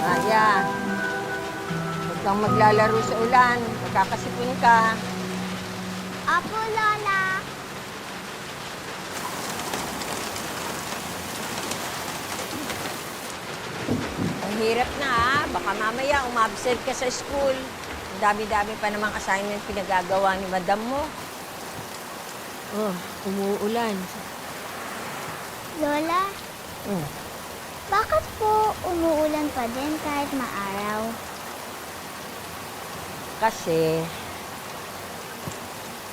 Maya, huwag kang maglalaro sa ulan. Magkakasipon ka. Apo, Lola. Ang hirap na baka mamaya umabsent ka sa school. Ang dami-dami pa namang assignment pinagagawa ni madam mo. Oh, umuulan. Lola, Hmm. bakit po umuulan pa din kahit maaraw? Kasi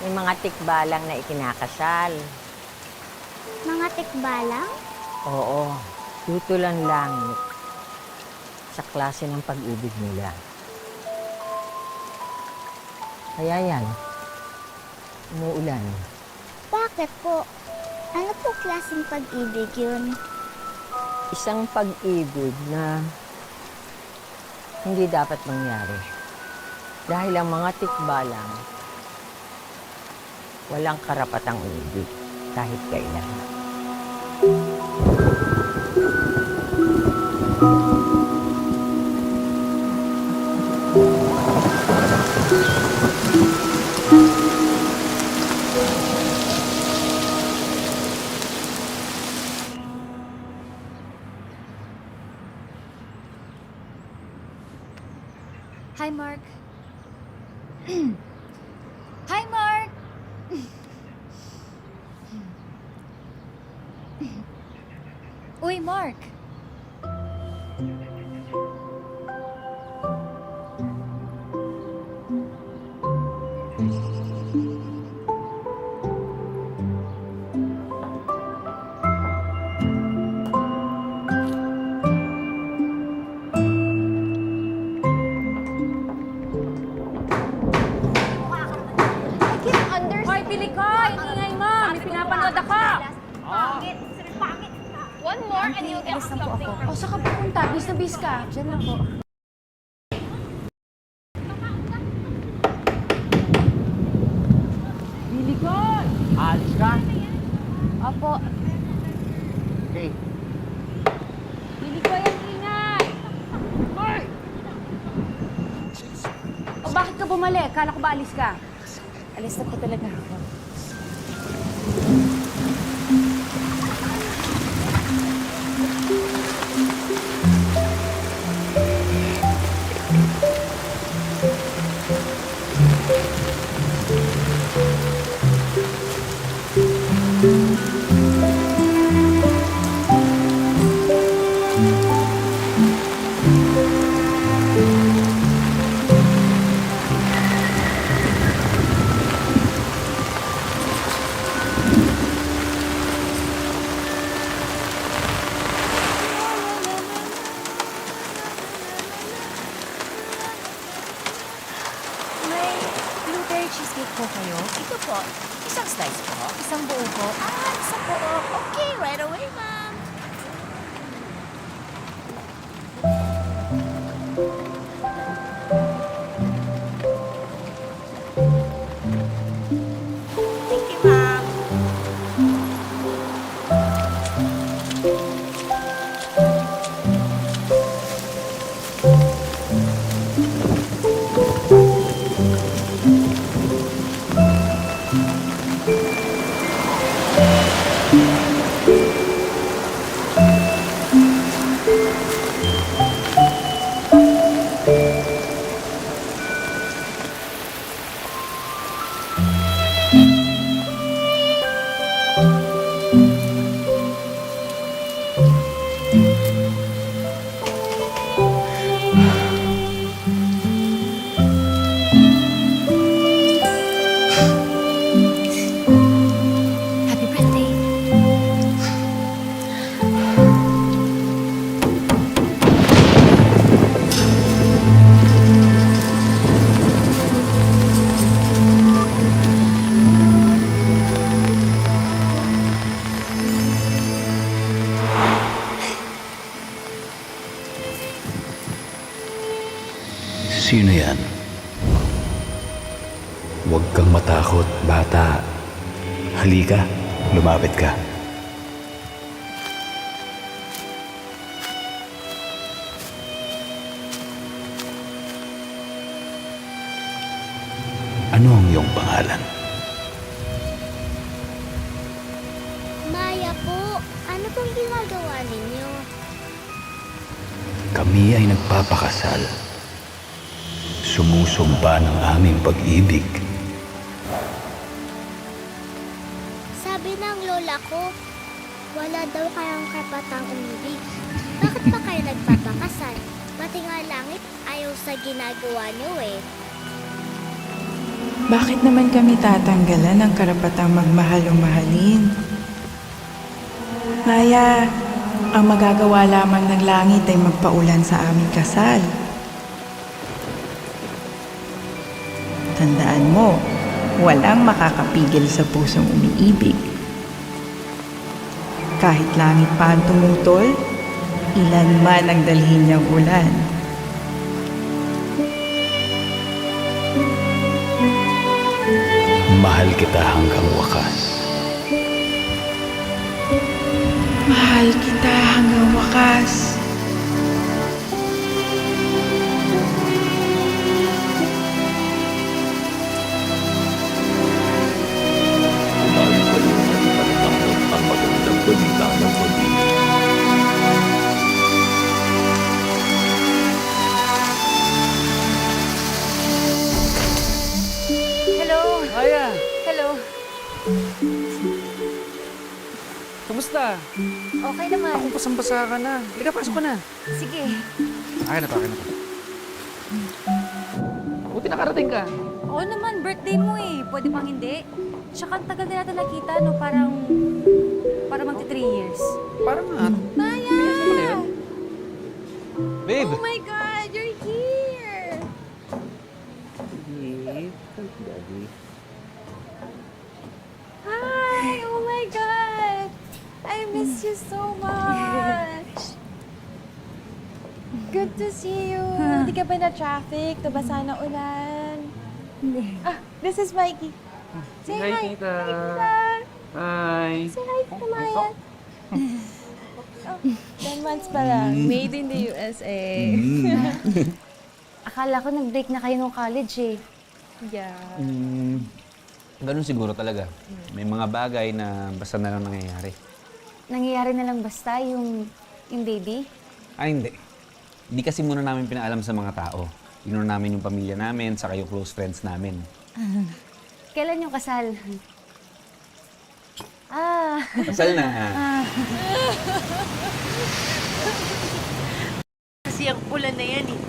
may mga tikbalang na ikinakasal. Mga tikbalang? Oo, tutulan lang sa klase ng pag-ibig nila. Kaya yan, umuulan. Bakit po? Ano po klaseng pag-ibig yun? Isang pag-ibig na hindi dapat mangyari. Dahil ang mga tikbalang walang karapatang umibig kahit kailan. Hi, Mark. Hi, Mark! Uy, Mark! Hoy, bili ko! Ingay mo! May pinapanood ako! One more and you'll get something from O, saan ka pupunta? Bis na bis ka. Diyan lang po. Alis ka? Opo. Okay. Bili ko yung ingay! O, bakit ka bumalik? Kala ko ba alis ka? Alis na po talaga ako. May blueberry cheesecake po kayo? Ito po. Isang slice po. Isang buo po. Isang buo. Okay, right away, ma'am. Thank you, ma'am. Sino yan? Huwag kang matakot, bata. Halika, lumapit ka. Ano ang iyong pangalan? Maya po, ano pong ginagawa ninyo? Kami ay nagpapakasal. Sumusumpa ng aming pag-ibig. Sabi ng lola ko, wala daw kayang karapatang umibig. Bakit pa kayo nagpapakasal? Pati nga langit ayaw sa ginagawa niyo eh. Bakit naman kami tatanggalan ng karapatang magmahal o mahalin? Maya, ang magagawa lamang ng langit ay magpaulan sa aming kasal. Tandaan mo, walang makakapigil sa pusong umiibig. Kahit langit pa ang tumutol, ilan man ang dalhin niyang ulan. Mahal kita hanggang wakas. Mahal kita hanggang wakas. Hello. Maya, Hello. kumusta? Okay naman. Ako pasang-basa ka na. Halika, pasok ka na. Sige. Akin na to. Buti nakarating ka. Oo naman, birthday mo eh. Pwede pang hindi. Tsaka ang tagal na natin nakita, no? Parang magti 3 years. Parang ano? Maya! Babe! Oh my God, you're here! Daddy. Hi! Oh my God! I miss you so much! Good to see you. Hindi ka ba na traffic? Nabasa na ulan? Ah, this is Mikey. Say hi. Hi, tita. Hi, tita. Hi. Say hi to Maya. 10 months pa lang. Made in the USA. Akala ko nag-break na kayo ng college eh. Yeah. Ganun siguro talaga. May mga bagay na basta na lang nangyayari. Nangyayari na lang basta yung baby? Ay, hindi. Hindi kasi muna namin pinaalam sa mga tao. Inuna namin yung pamilya namin, saka yung close friends namin. Kailan yung kasal? Ah, Kasal na. Kasi ang ulan na yan eh.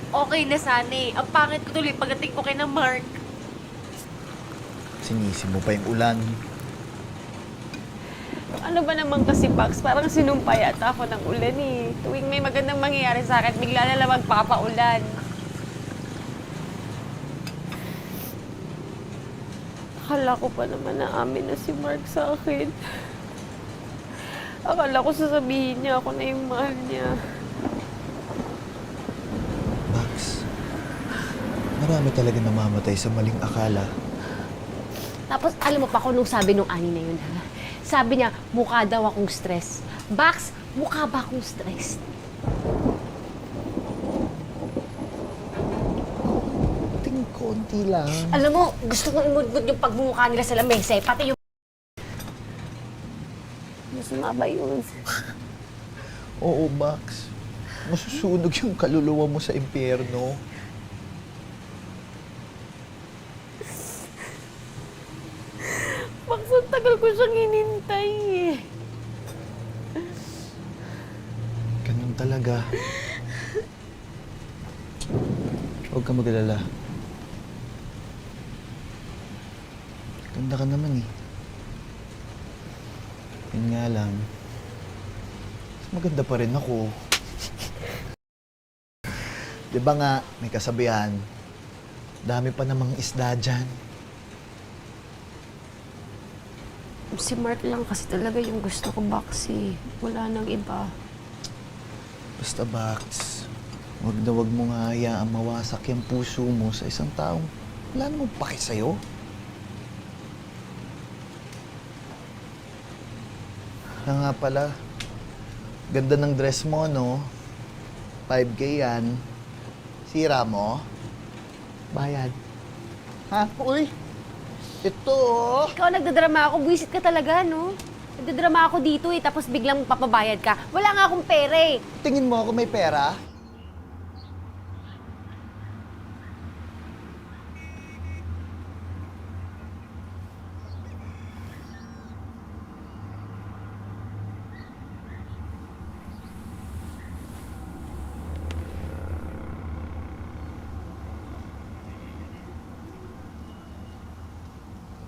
Okay na sana eh. Ang pangit ko tuloy pagdating ko kay na Mark. Sinisi mo pa yung ulan. Ano ba naman kasi, Pax? Parang sinumpa yata ako ng ulan eh. Tuwing may magandang mangyayari sa akin, bigla na lang magpapaulan. Akala ko pa naman na amin na si Mark sa akin. Akala ko sasabihin niya ako na yung mahal niya. Max, marami talaga namamatay sa maling akala. Tapos alam mo pa kung nung sabi nung ani na yun, ha? Sabi niya, mukha daw akong stress. Bax, mukha ba akong stress? Konti lang. Alam mo, gusto kong imudmud yung pagmumukha nila sa lamesa, pati yung... Masama ba yun? Oo, Max. Masusunog yung kaluluwa mo sa impyerno. Max, ang tagal ko siyang hinintay eh. Ganun talaga. Huwag ka mag-alala. Ganda ka naman eh. Yun nga lang. Mas maganda pa rin ako. Di ba nga, may kasabihan, dami pa namang isda dyan. Si Mark lang kasi talaga yung gusto ko, Baxi. Wala nang iba. Basta, Bax, Wag mo nga hayaang mawasak yung puso mo sa isang taong wala namang paki sa'yo. Nga pala, ganda ng dress mo, no? 5K yan. Sira mo? Bayad. Ha? Uy! Ito, oh! Ikaw nagdadrama ako, buwisit ka talaga, no? Nagdadrama ako dito eh, tapos biglang papabayad ka. Wala nga akong pera eh. Tingin mo ako may pera?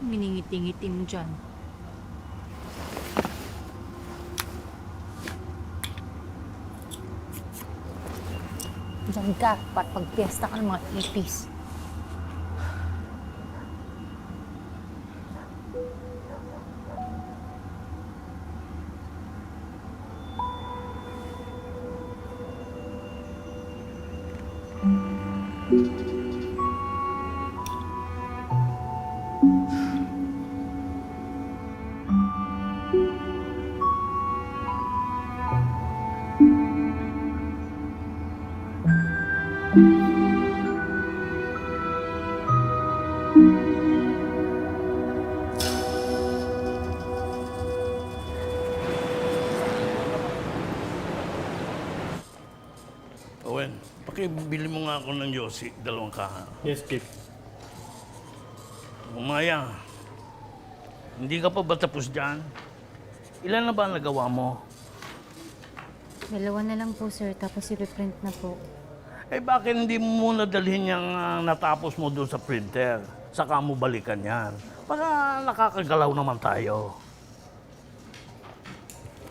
Miningiti-ngiti mo dyan. Diyan ka, pagpiyesta ka ng mga ipis. Owen, pakibili mo nga ako ng Yossi, 2 kaha. Yes, Chief. Umaya, hindi ka pa ba tapos dyan? Ilan na ba nagawa mo? 2 na lang po, sir. Tapos i-print na po. Eh bakit hindi mo muna dalhin yung natapos mo doon sa printer? Saka mo balikan yan. Para nakakagalaw naman tayo.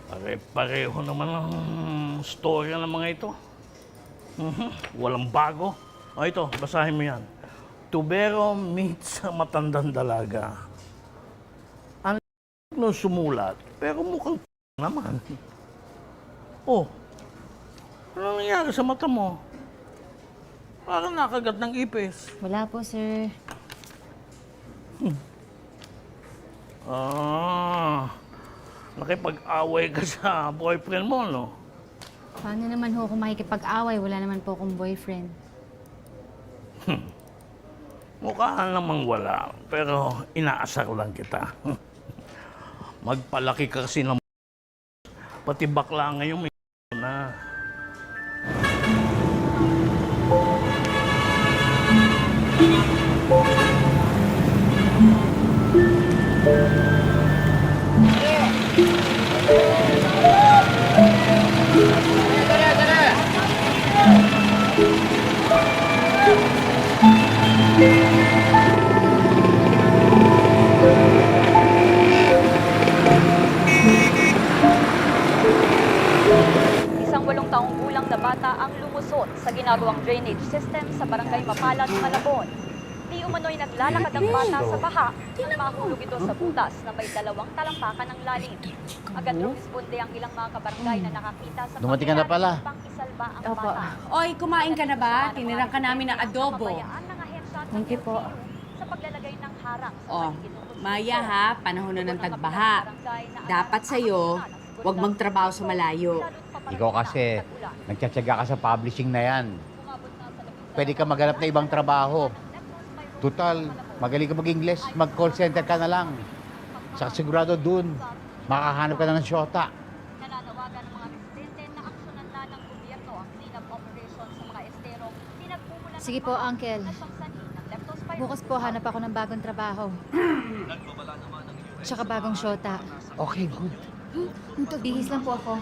Pare-pareho naman ang storya ng mga ito. Walang bago. O ito, basahin mo yan. Tubero meets sa matandang dalaga. Ang nung sumulat, pero mukhang naman. Oh, ano nangyari sa mata mo? Parang nakagat ng ipis. Wala po, sir. Nakipag-away ka sa boyfriend mo, no? Paano naman ho kung makikipag-away? Wala naman po akong boyfriend. Mukha namang wala, pero inaasar lang kita. Magpalaki ka kasi ng pati bakla ngayon may na. Isang 8 taong gulang na bata ang lumusot sa ginagawang drainage system sa barangay Mapalad, Malabon. Di umano'y naglalakad ang bata sa baha nang mahulog ito sa butas na may 2 talampakan ng lalim. Agad rumisponde ang ilang mga kabarangay na nakakita sa Dumating ka na pala. upang isalba ang Opo. bata. Oy, kumain ka na ba? Tinirang ka namin ng adobo. Kabayaan ng ahensya ng Thank you po. LGU sa paglalagay ng harang sa Oh, paligid ng munisipyo. Maya ha, panahon na ng tagbaha. Dapat sa'yo, huwag magtrabaho sa malayo. Ikaw kasi, nagtsatsaga ka sa publishing na yan. Pwede ka maghanap na ibang trabaho. Total, magaling ka mag-Ingles, mag-call center ka na lang. Saka sigurado dun, makahanap ka na ng syota. Nananawagan ng mga residente na aksyonan na ng gobyerno ang clean-up operation sa mga esterong pinagmumulan Sige po, Uncle. Bukas po hanap ako ng bagong trabaho. Tsaka bagong syota. Okay, good. Bihis lang po ako.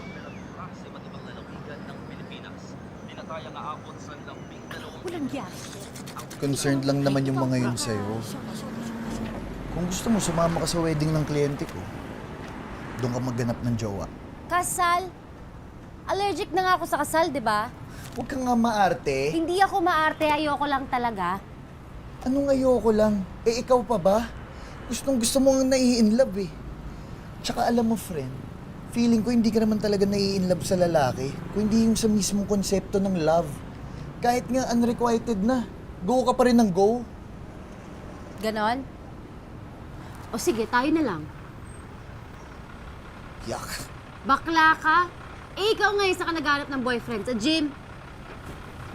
Walang yan. Concerned lang naman yung mga yun sa'yo. Kung gusto mo, sumama ka sa wedding ng kliyente ko. Doon ka magganap ng jowa. Kasal? Allergic na nga ako sa kasal, di ba? Huwag ka nga maarte. Hindi ako maarte, ayoko lang talaga. Anong ayoko lang? Eh, ikaw pa ba? Gusto mo nga nai-inlove eh. Tsaka alam mo, friend, feeling ko hindi ka naman talaga nai-inlove sa lalaki, kung hindi yung sa mismong konsepto ng love. Kahit nga unrequited na, go ka pa rin ng go. Ganon? O sige, tayo na lang. Yak. Bakla ka? Eh, ikaw ngayon sa naghanap ng boyfriend sa gym.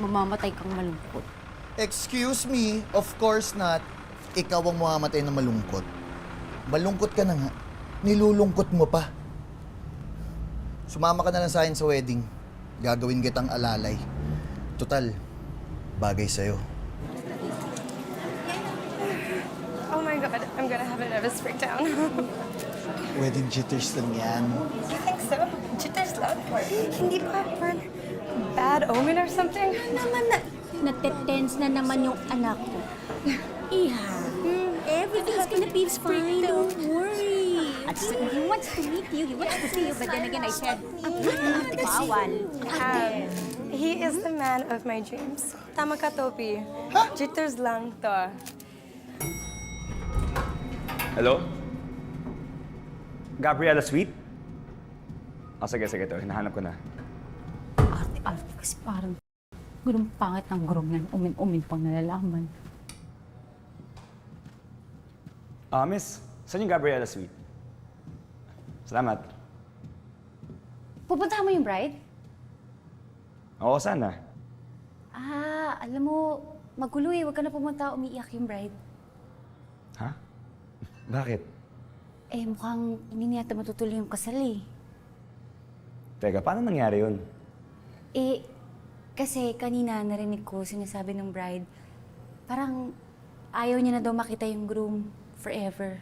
Mamamatay kang malungkot. Excuse me, of course not. Ikaw ang mamamatay na malungkot. Malungkot ka na nga. Nilulungkot mo pa. Sumama ka na lang sa akin sa wedding. Gagawin kitang alalay. Total, bagay sa'yo. Oh my God, I'm gonna have a nervous breakdown. Wedding jitters lang yan. You think so? Jitters lang? Hindi ba for bad omen or something? Naman na, natetense na naman yung anak ko. Iha, everything's gonna be fine, don't worry. He wants to meet you, he wants to see you, but then again, I said, bawal. He is the man of my dreams. Tama ka, Topi. Jitters lang to. Hello? Gabriela Sweet? Sige, ito. Hinahanap ko na. Arte-arte kasi parang gulong pangit ng gurong yan. Umin-umin pang nalalaman. Miss, saan yung Gabriela Sweet? Salamat. Pupuntahan mo yung bride? Oo, sana. Alam mo, magulo eh. Huwag ka na pumunta, umiiyak yung bride. Ha? Bakit? Eh, mukhang hindi niyata matutuloy yung kasal eh. Teka, paano nangyari yun? Eh, kasi kanina narinig ko sinasabi ng bride, parang ayaw niya na daw makita yung groom forever.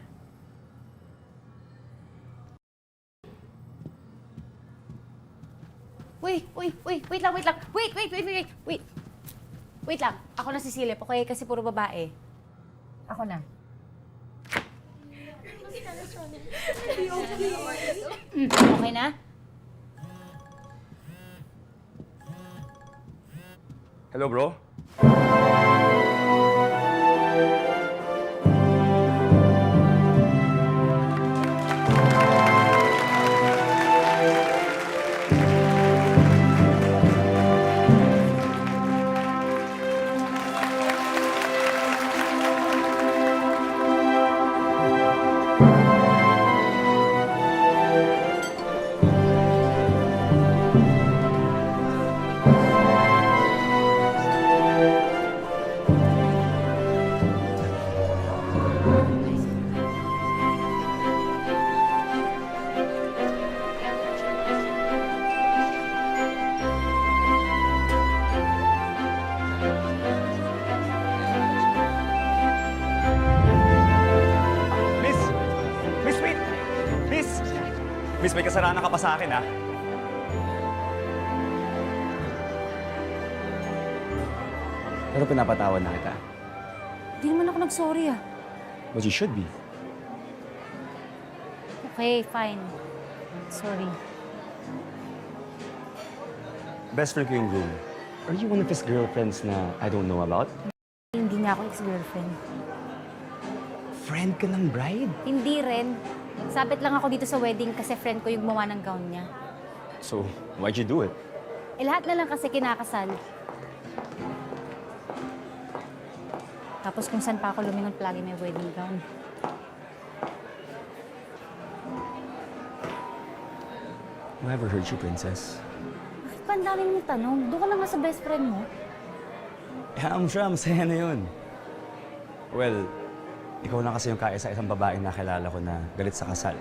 Wait lang. Wait lang. Ako na si Silip, okay? Kasi puro babae. Ako na. Okay na? Hello, bro? Miss, may kasalanan ka pa sa akin, ha? Pero pinapatawad na kita. Hindi naman ako nag-sorry ah. But you should be. Okay, fine. Sorry. Best friend ko yung groom. Are you one of his girlfriends na I don't know about? Hindi niya ako ex-girlfriend. Friend ka ng bride? Hindi rin. Sabit lang ako dito sa wedding kasi friend ko yung gumawa ng gown niya. So, why'd you do it? Eh lahat na lang kasi kinakasal. Tapos kung saan pa ako lumingon, palagi may wedding gown. Whoever hurt you, princess? Bakit pa ang dami mong tanong? Doon ka na nga sa best friend mo. Yeah, I'm sure masaya na yun. Well, ikaw lang kasi yung kaisa-isang babae na kilala ko na galit sa kasal.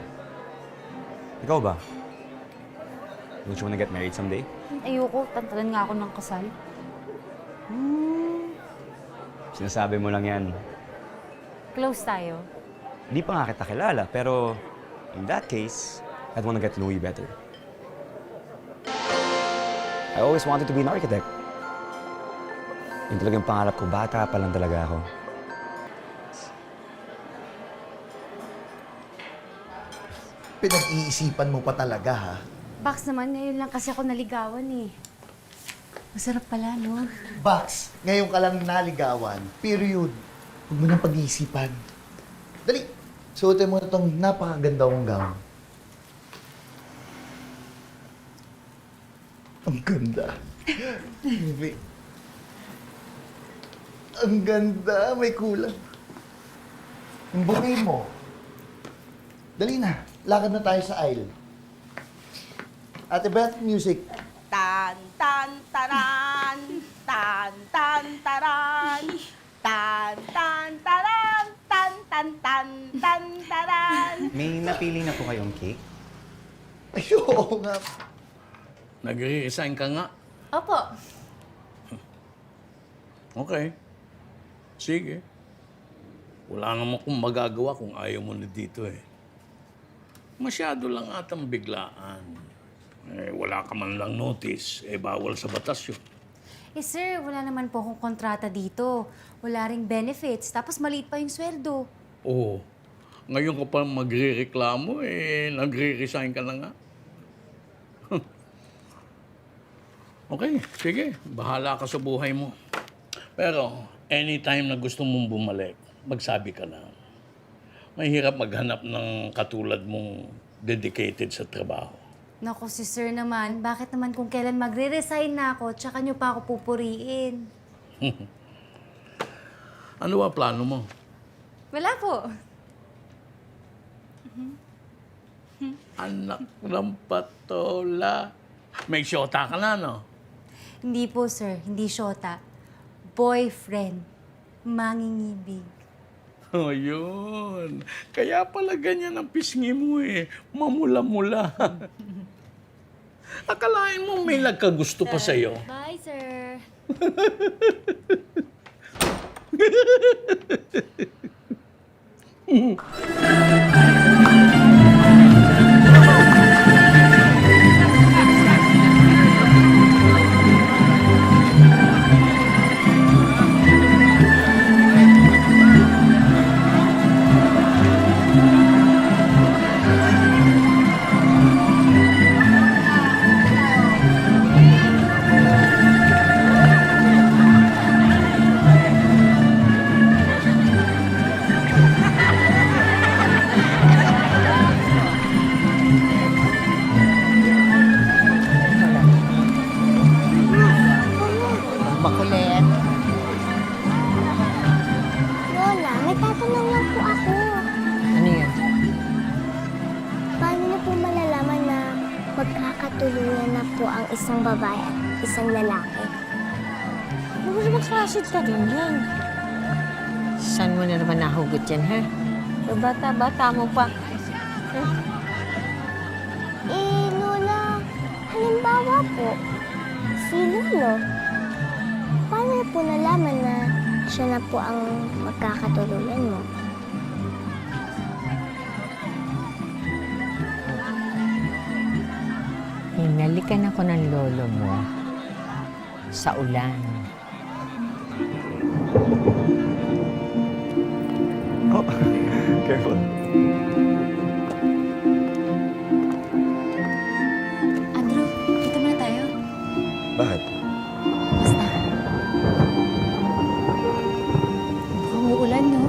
Ikaw ba? Don't you wanna get married someday? Ayoko, tantalan nga ako ng kasal. Sinasabi mo lang yan. Close tayo. Di pa nga kita kilala, pero in that case, I'd wanna get to know you better. I always wanted to be an architect. Yung talagang pangarap ko, bata pa lang talaga ako. Pinag-iisipan mo pa talaga, ha? Bax naman, ngayon lang kasi ako naligawan eh. Masarap pala, no? Bax, ngayon ka lang naligawan. Period. Huwag mo nang pag-iisipan. Dali, suotin mo na itong napakaganda kong gown. Ang ganda. Ang ganda, may kulang. Yung bouquet mo. Dali na, lakad na tayo sa aisle. Ate Beth, music. Tan tan taran, tan tan taran, tan tan taran, tan tan tan tan taran. May napili na po kayong cake? Ay, oo nga. Nagre-resign ka nga. Opo. Okay. Sige. Wala naman kung magagawa kung ayaw mo na dito eh. Masyado lang atang biglaan. Eh, wala ka man lang notice. Eh, bawal sa batas yun. Eh sir, wala naman po akong kontrata dito. Wala ring benefits. Tapos maliit pa yung sweldo. Oo. Ngayon ka pa magre-reklamo, eh, nagre-resign ka na nga. Okay, sige. Bahala ka sa buhay mo. Pero, anytime na gusto mong bumalik, magsabi ka lang. Mahirap maghanap ng katulad mong dedicated sa trabaho. Naku, si sir naman, bakit naman kung kailan magre-resign na ako, tsaka nyo pa ako pupuriin? Ano ba plano mo? Wala po. Anak ng patola. May syota ka na, no? Hindi po, sir. Hindi syota. Boyfriend. Mangingibig. Oh, yun. Kaya pala ganyan ang pisngi mo eh. Mamula-mula. Akalain mo may nagkagusto pa sa'yo. Bye, sir. Makulit. Lola, may tatanong lang po ako. Ano yun? Paano na po malalaman na magkakatuluyan na po ang isang babae at isang lalaki? Ano mo naman klase ka rin yan? Saan mo na naman nahugot yan, ha? So, bata-bata mo pa. Lola, halimbawa po, si Lolo, paano po nalaman na siya na po ang magkakatuluyan mo? Hinalikan ako ng lolo mo sa ulan. Oh, careful. Andrew, dito muna tayo. Bakit? Basta. Mukhang uulan, no?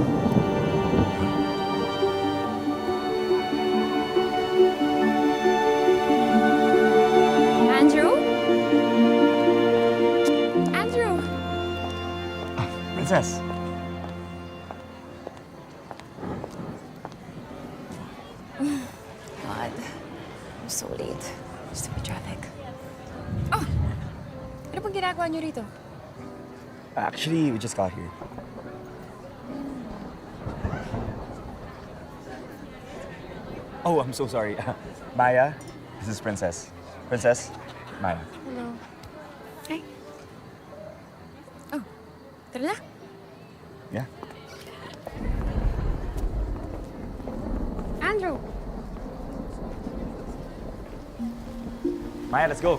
Andrew? Andrew! Princess. God, I'm so late. Stupid traffic. Oh! Ano pong ginagawa niyo rito? Actually, we just got here. Oh, I'm so sorry. Maya, this is Princess. Princess, Maya. Hello. Hi. Oh, tara na. Yeah. Andrew! Maya, let's go.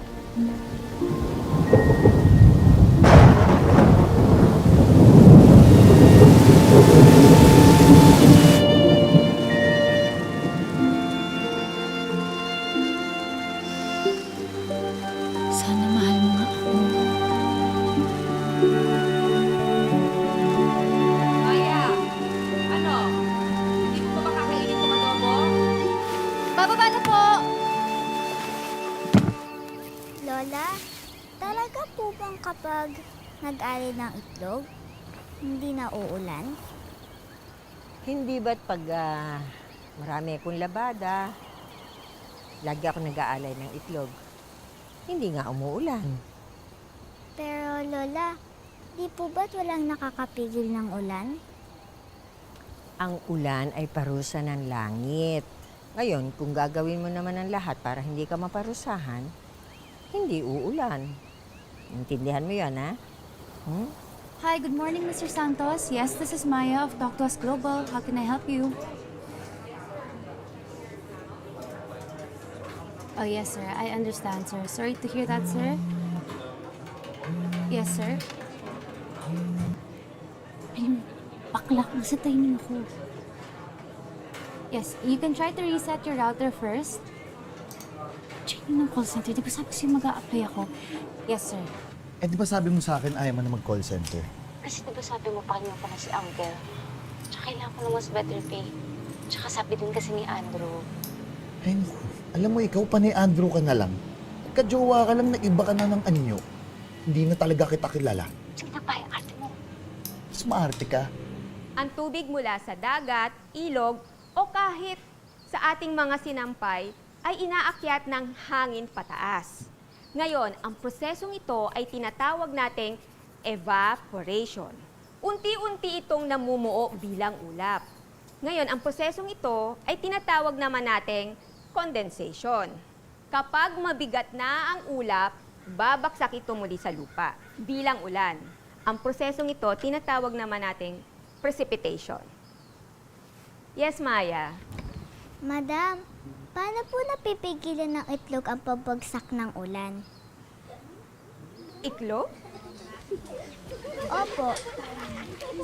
Sana mahal mo nga ako. Maya! Ano? Hindi mo ba kakainin itong adobo? Bababa na po! Lola, talaga po bang kapag nag-alay ng itlog, Hindi na uulan? Hindi ba't pag marami akong labada, lagi ako nag-aalay ng itlog. Hindi nga umuulan. Pero Lola, di po ba't walang nakakapigil ng ulan? Ang ulan ay parusa ng langit. Ngayon, kung gagawin mo naman ang lahat para hindi ka maparusahan, hindi uulan. Intindihan mo yan, ha? Hi, good morning, Mr. Santos. Yes, this is Maya of Talk to Us Global. How can I help you? Oh, yes, sir. I understand, sir. Sorry to hear that, sir. Yes, sir. Ayun, bakla. Nasa timing ako. Yes, you can try to reset your router first. Check ng call center. Di ba sabi sa'yo mag-a-apply ako? Yes, sir. Eh, di ba sabi mo sa akin ayaw mo na mag-call center? Kasi di ba sabi mo pa kanya pala si Uncle? Tsaka kailangan ko ng mas better pay. Tsaka sabi din kasi ni Andrew. Ay, naku. Alam mo, ikaw pa ni Andrew ka na lang. Kajowa ka lang na iba ka na ng anyo. Hindi na talaga kita kilala. Sige na ba, arte mo. Mas maarte ka. Ang tubig mula sa dagat, ilog, o kahit sa ating mga sinampay ay inaakyat ng hangin pataas. Ngayon, ang prosesong ito ay tinatawag nating evaporation. Unti-unti itong namumuo bilang ulap. Ngayon, ang prosesong ito ay tinatawag naman nating condensation. Kapag mabigat na ang ulap, babaksak ito muli sa lupa bilang ulan. Ang prosesong ito tinatawag naman nating precipitation. Yes, Maya? Madam, paano po napipigilan ng itlog ang pagbagsak ng ulan? Iklog? Opo.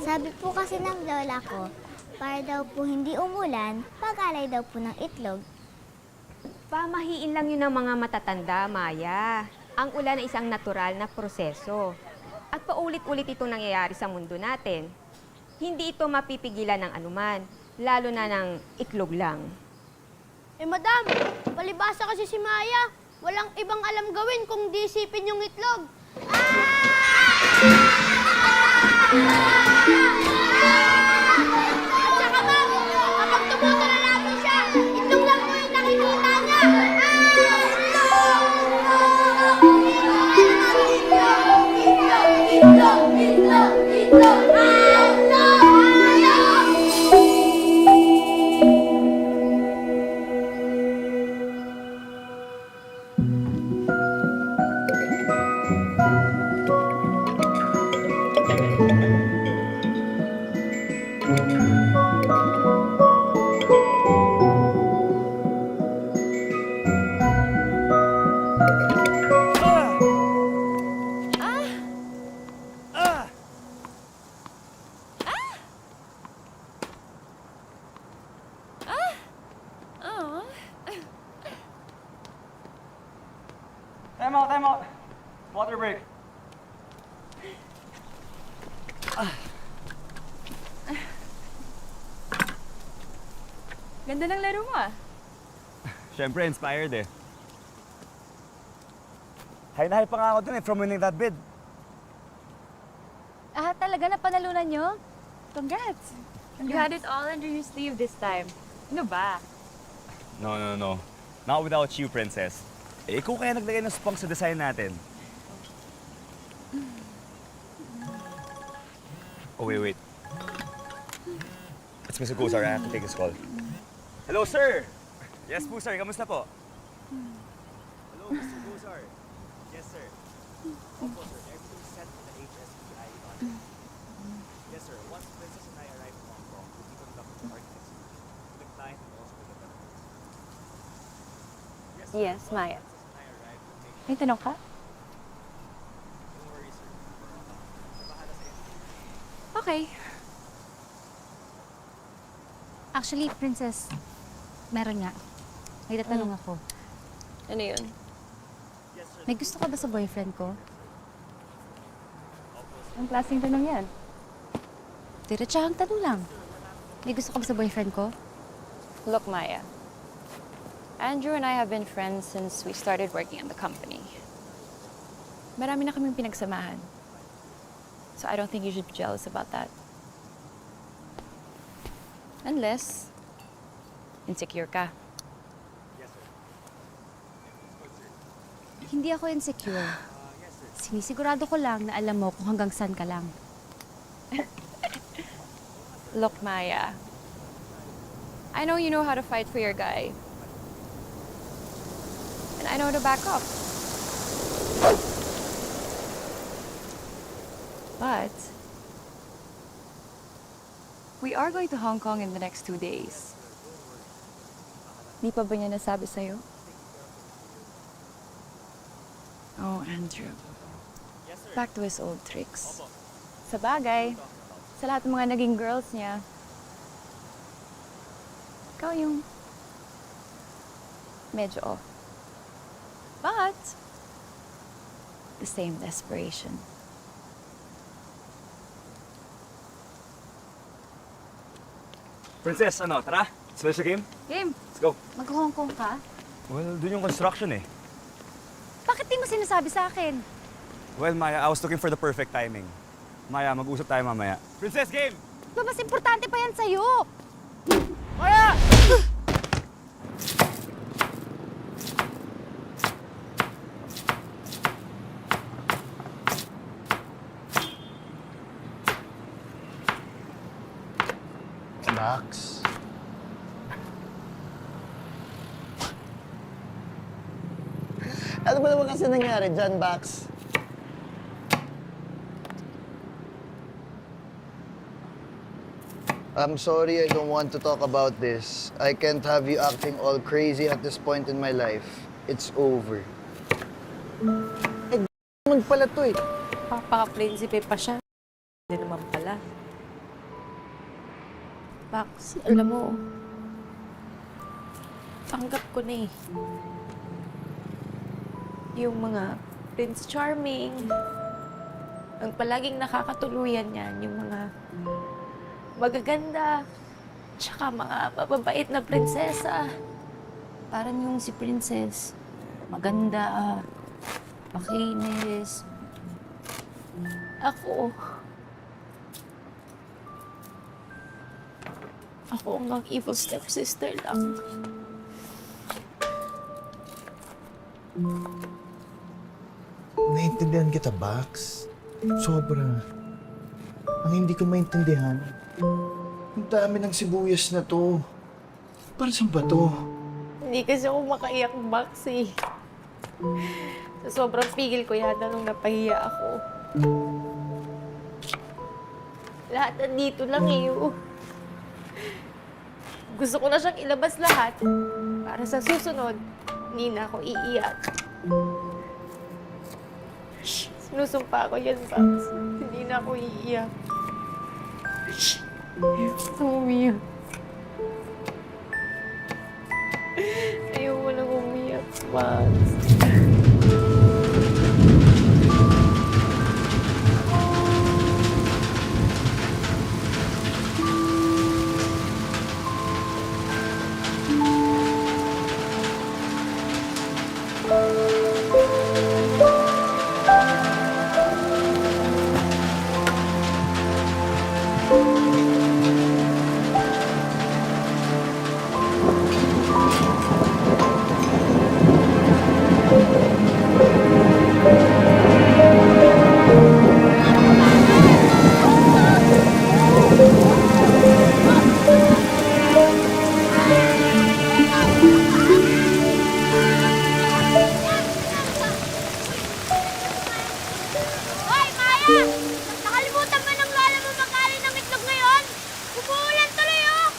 Sabi po kasi ng lola ko, para daw po hindi umulan, pag-alay daw po ng itlog. Pamahiin lang yun ng mga matatanda, Maya. Ang ulan ay isang natural na proseso. At paulit-ulit itong nangyayari sa mundo natin. Hindi ito mapipigilan ng anuman, lalo na ng itlog lang. Eh, madam, palibasa kasi si Maya. Walang ibang alam gawin kung di isipin yung itlog. At saka ma'am, kapag tumuto na namin siya, itlog lang po yung nakikita niya. Time out! Water break. Ganda ng laro mo ah. Siyempre, inspired eh. High na high pa nga ako dun eh, from winning that bid. Ah, talaga napanalunan nyo? Congrats! You had it all under your sleeve this time. Ano ba? No. Not without you, princess. Eh, ikaw kaya naglagay ng spunk sa design natin. Oh, wait. It's Mr. Guzar. I have to take his call. Hello, sir! Yes po, sir. Kamusta po? Hello, Mr. Guzar. Yes, sir. Opo, sir. Everything's set for the HSBI audit. Yes, sir. Once Princess and I arrive in Hong Kong, we'll be conducting art next week. The client and also with the government. Yes, Maya. May tanong ka? Okay. Actually, Princess, meron nga. May tatanong ako. Ano yun? May gusto ka ba sa boyfriend ko? Ang klaseng tanong yan? Diretsahang tanong lang. May gusto ka ba sa boyfriend ko? Look, Maya. Andrew and I have been friends since we started working in the company. Marami na kaming pinagsamahan. So I don't think you should be jealous about that. Unless, insecure ka. Hindi ako insecure. Sinisigurado ko lang na alam mo kung hanggang saan ka lang. Look, Maya. I know you know how to fight for your guy. And I know to back up. But we are going to Hong Kong in the next 2 days. Di pa ba niya nasabi sa'yo? Oh, Andrew. Back to his old tricks. Sa bagay, sa lahat ng mga naging girls niya, ikaw yung medyo off. But, the same desperation. Princess, ano, tara? Special game? Game, Let's go. mag-Hong Kong ka? Well, dun yung construction eh. Bakit di mo sinasabi sa akin? Well, Maya, I was looking for the perfect timing. Maya, mag-usap tayo mamaya. Princess, game! Ba, mas importante pa yan sa'yo! Maya! Max? Ano ba naman kasi nangyari dyan, Bax? I'm sorry, I don't want to talk about this. I can't have you acting all crazy at this point in my life. It's over. Eh, naman pala to eh. Papaka-prinsipe pa siya. Hindi naman pala. Bax, alam mo, tanggap ko na eh. Yung mga Prince Charming, ang palaging nakakatuluyan yan, yung mga magaganda, tsaka mga mababait na prinsesa. Parang yung si Princess, maganda, makinis. Ako ang evil stepsister lang. Naintindihan kita, Bax. Sobra. Ang hindi ko maintindihan, ang dami ng sibuyas na to. Para saan ba to? Hindi kasi ako makaiyak, Bax eh. Sa sobrang pigil ko yata nung napahiya ako. Lahat nandito lang eh. Gusto ko na siyang ilabas lahat para sa susunod, hindi na ako iiyak. Sinusumpa ko yan, Bax. Hindi na ako iiyak. Umiyak. Ayoko nang umiyak, Bax. Hoy, Maya! Nakalimutan ba ng lola mo mag-alin ng itlog ngayon? Umuulan tuloy, oh!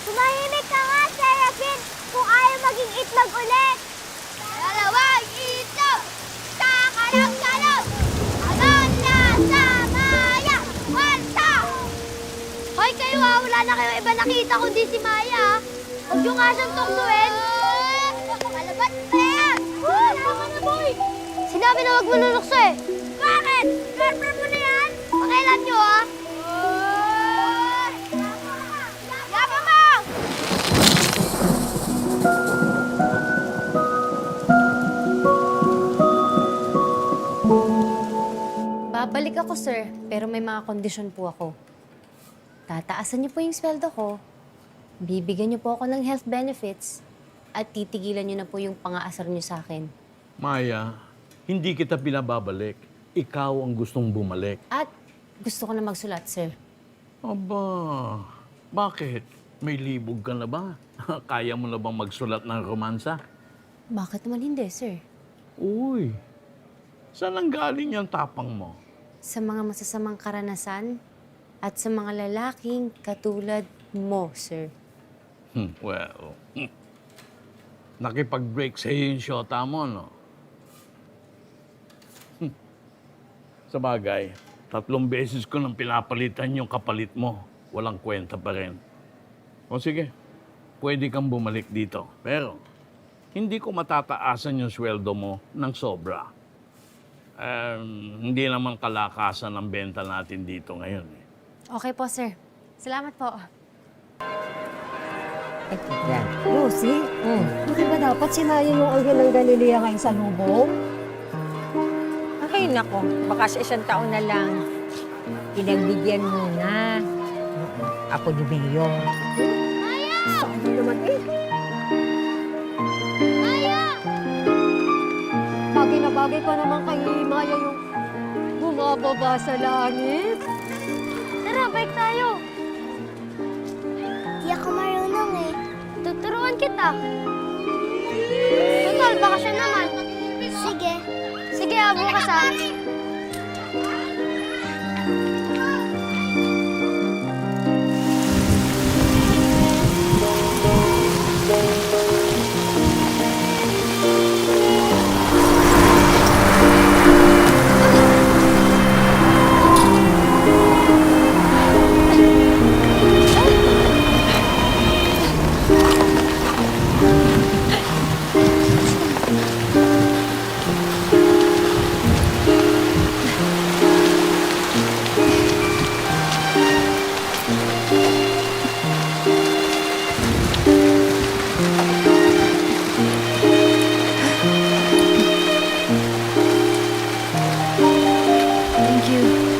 Tumahimik ka nga, Serafin, kung ayaw maging itlog ulit! Dalawang itlog! Sakalog-salog! Agad na sa Maya! Wanta! Hoy, kayo wala na kayo iba nakita kundi si Maya, Huwag nyo nga siyang tuktuin! Malabat pa yan! Tama na, boy! Sinabi na huwag mo nulukso eh! Bakit? Girlfriend mo na yan? Pakailan nyo, ah! Yaba mo! Babalik ako, sir. Pero may mga kondisyon po ako. Tataasan niyo po yung sweldo ko. Bibigyan niyo po ako ng health benefits. At titigilan niyo na po yung pang-aasar niyo sa akin. Maya, hindi kita pinababalik. Ikaw ang gustong bumalik. At gusto ko na magsulat, sir. Aba, bakit? May libog ka na ba? Kaya mo na bang magsulat ng romansa? Bakit naman hindi, sir? Uy, saan ang galing yung tapang mo? Sa mga masasamang karanasan at sa mga lalaking katulad mo, sir. Well, nakipag-break sa'yo yung shota mo, no? Sa bagay, 3 beses ko nang pinapalitan yung kapalit mo. Walang kwenta pa rin. O sige, pwede kang bumalik dito. Pero, hindi ko matataasan yung sweldo mo ng sobra. Hindi naman kalakasan ang benta natin dito ngayon. Okay po, sir. Salamat po. Lucy, Hindi ba dapat sinayin yung Anghel ng Galilea ngayong sa lubong? ay nako, baka sa 1 taon na lang, pinagbigyan mo na. Ako ni Beo. Saan naman eh? Bagay na bagay pa naman kay Maya yung bumababa sa langit. Tara, bike tayo. Di ako marunong eh. Tuturuan kita. Total, bakasyon naman. Sige. Sige, bukas ah. Thank you.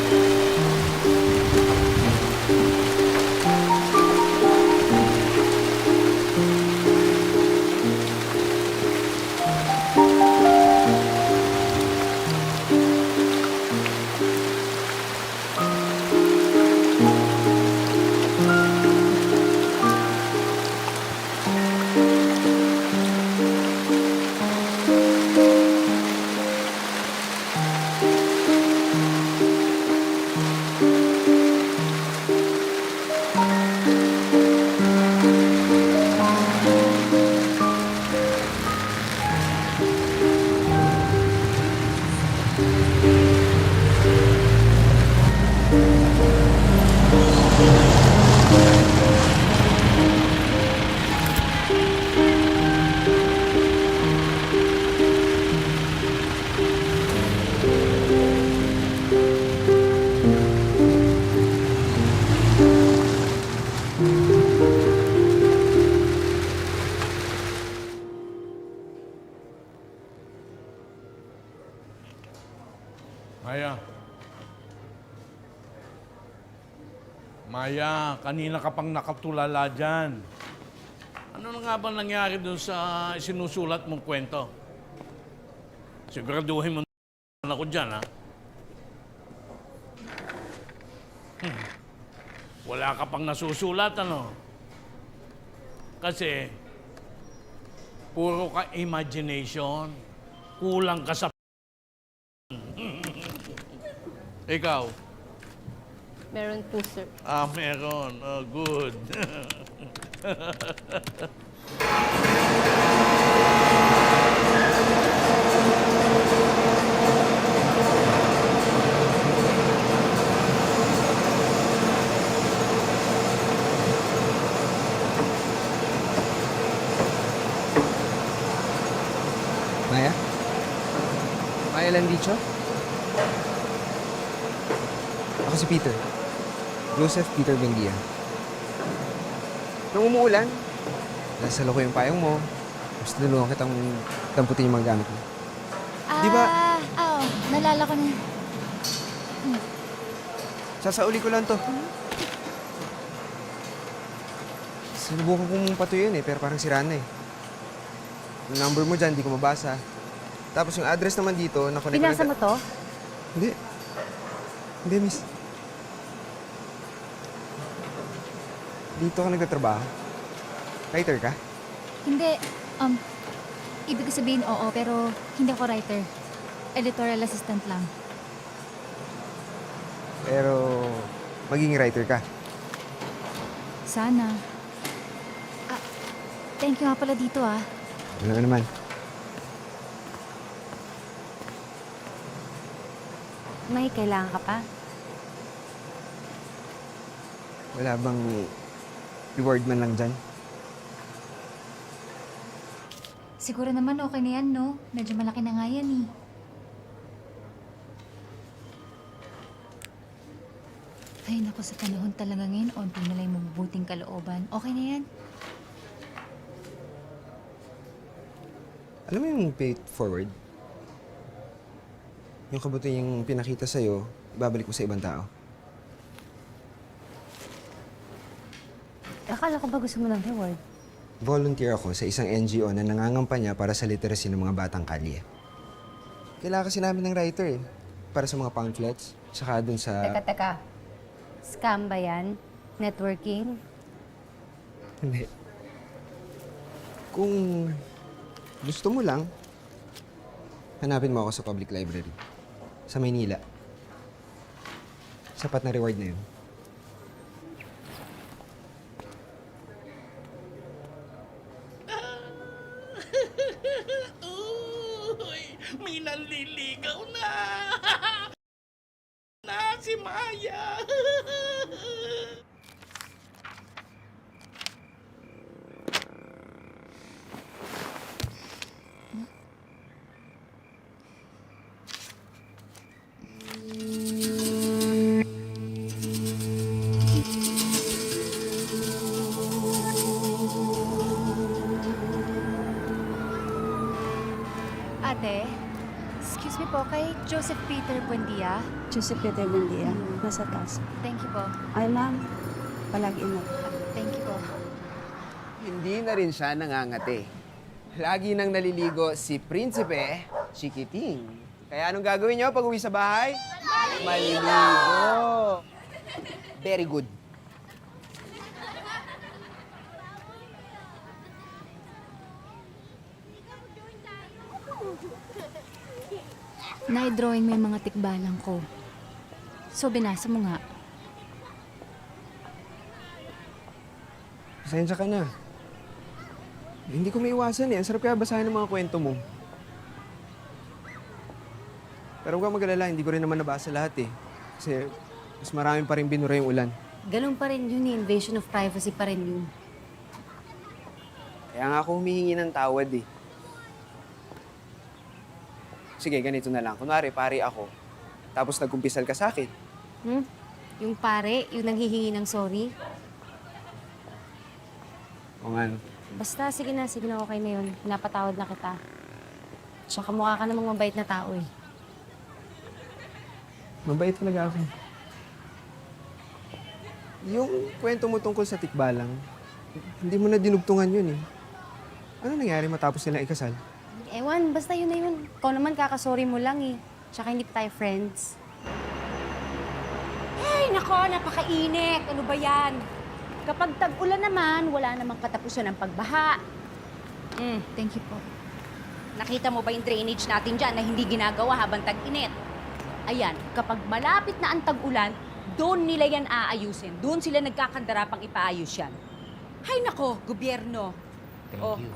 Maya. Maya, kanina ka pang nakatulala dyan. Ano na nga ba nangyari dun sa sinusulat mong kwento? Siguraduhin mo na ako dyan, ha? Wala ka pang nasusulat, ano? Kasi, puro ka imagination. Kulang ka sa Ikaw? Meron po, sir. Meron. Oh, good. Maya? Maya Landicho? Ako si Peter. Joseph Peter Bendia. Nung umuulan, nasalo ko yung payong mo. Tapos tinulungan kitang damputin yung mga gamit mo. Di ba? Oo, nalala ko na. Sasauli ko lang to. Sinubukan kong patuyuin pero parang sira na eh. Yung number mo dyan, di ko mabasa. Tapos yung address naman dito, nakonect ko Pinasa mo to? Hindi. Hindi, miss. Dito ka nagtatrabaho? Writer ka? Hindi. Ibig ko sabihin oo, pero hindi ako writer. Editorial assistant lang. Pero magiging writer ka. Sana. Thank you nga pala dito ah. Ano naman? May kailangan ka pa? Wala bang reward man lang dyan? Siguro naman okay na yan, no? Medyo malaki na nga yan eh. Ay, naku, sa panahon talaga ngayon, onti na lang yung mabubuting kalooban. Okay na yan. Alam mo yung pay it forward? Yung kabuti yung pinakita sa'yo, ibabalik mo sa ibang tao. Akala ko ba gusto mo ng reward? Volunteer ako sa isang NGO na nangangampanya para sa literacy ng mga batang kalye. Kailangan kasi namin ng writer eh. Para sa mga pamphlets, saka dun sa... Teka. Scam ba yan? Networking? Hindi. Kung gusto mo lang, hanapin mo ako sa public library. Sa Maynila. Sapat na reward na yun. Uy, may nanliligaw na! Si Maya! Ate, excuse me po, kay Joseph Peter Buendia. Joseph Peter Buendia, nasa taas. Thank you po. Ay, ma'am, palagi ingat. Thank you po. Hindi na rin siya nangangati. Lagi nang naliligo si Prinsipe Chikiting. Kaya anong gagawin niyo pag uwi sa bahay? Maliligo. Very good. Na-drawing mo yung mga tikbalang ko. So, binasa mo nga. Pasensya ka na. Hindi ko maiwasan eh. Ang sarap kaya basahin ng mga kwento mo. Pero huwag kang mag-alala, hindi ko rin naman nabasa lahat eh. Kasi mas marami pa rin binura yung ulan. Ganun pa rin yun eh. Invasion of privacy pa rin yun. Kaya nga ako humihingi ng tawad eh. Sige, ganito na lang. Kunwari, pare ako. Tapos nagkumpisal ka sa akin. Yung pare, yung nanghihingi ng sorry. O nga. Basta, sige na, okay na yun. Pinapatawad na kita. Tsaka mukha ka namang mabait na tao eh. Mabait talaga ako. Yung kwento mo tungkol sa tikbalang, hindi mo na dinugtungan yun eh. Ano nangyari matapos nilang ikasal? Ewan, basta yun na yun. Ikaw naman kakasorry mo lang eh. Tsaka hindi pa tayo friends. Ay, nako, napakainit. Ano ba yan? Kapag tag-ulan naman, wala namang katapusan ng pagbaha. Thank you po. Nakita mo ba yung drainage natin dyan na hindi ginagawa habang tag-init? Ayan, kapag malapit na ang tag-ulan, doon nila yan aayusin. Doon sila nagkakandarapang ipaayos yan. Hay nako, gobyerno. Thank you.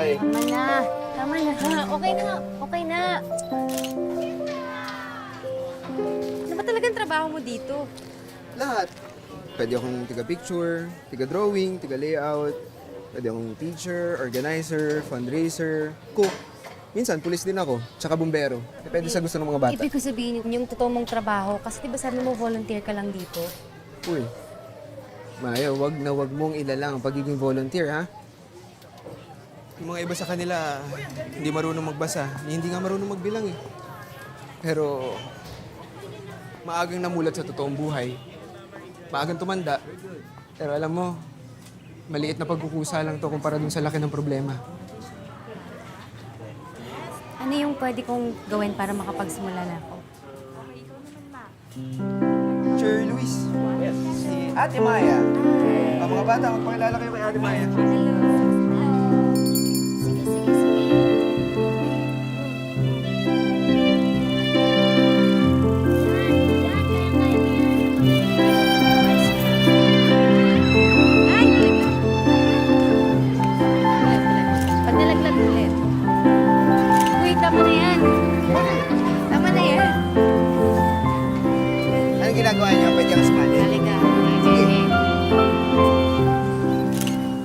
bye. Tama na. Tama na. Okay na. Okay na. Ano ba talagang trabaho mo dito? Lahat. Pwede akong tiga-picture, tiga-drawing, tiga-layout. Pwede akong teacher, organizer, fundraiser, cook. Minsan, pulis din ako, tsaka bumbero. Depende sa gusto ng mga bata. Ibig ko sabihin yung totoo mong trabaho. Kasi di ba sabi mo volunteer ka lang dito? Uy, Maya, wag na wag mong ilalang ang pagiging volunteer, ha? Yung mga iba sa kanila, hindi marunong magbasa, hindi nga marunong magbilang eh. Pero, maagang namulat sa totoong buhay. Maagang tumanda. Pero alam mo, maliit na pagkukusa lang to kumpara dun sa laki ng problema. Ano yung pwede kong gawin para makapagsimula na ako? Teacher Luis. Yes. Si Ate Maya. Mga bata, magpakilala kayo kay Ate Maya. Pag nalaglag ulit. Uy, tama na yan. Tama na yan. Anong ginagawa niyo? Pwede kang sumali. Halika.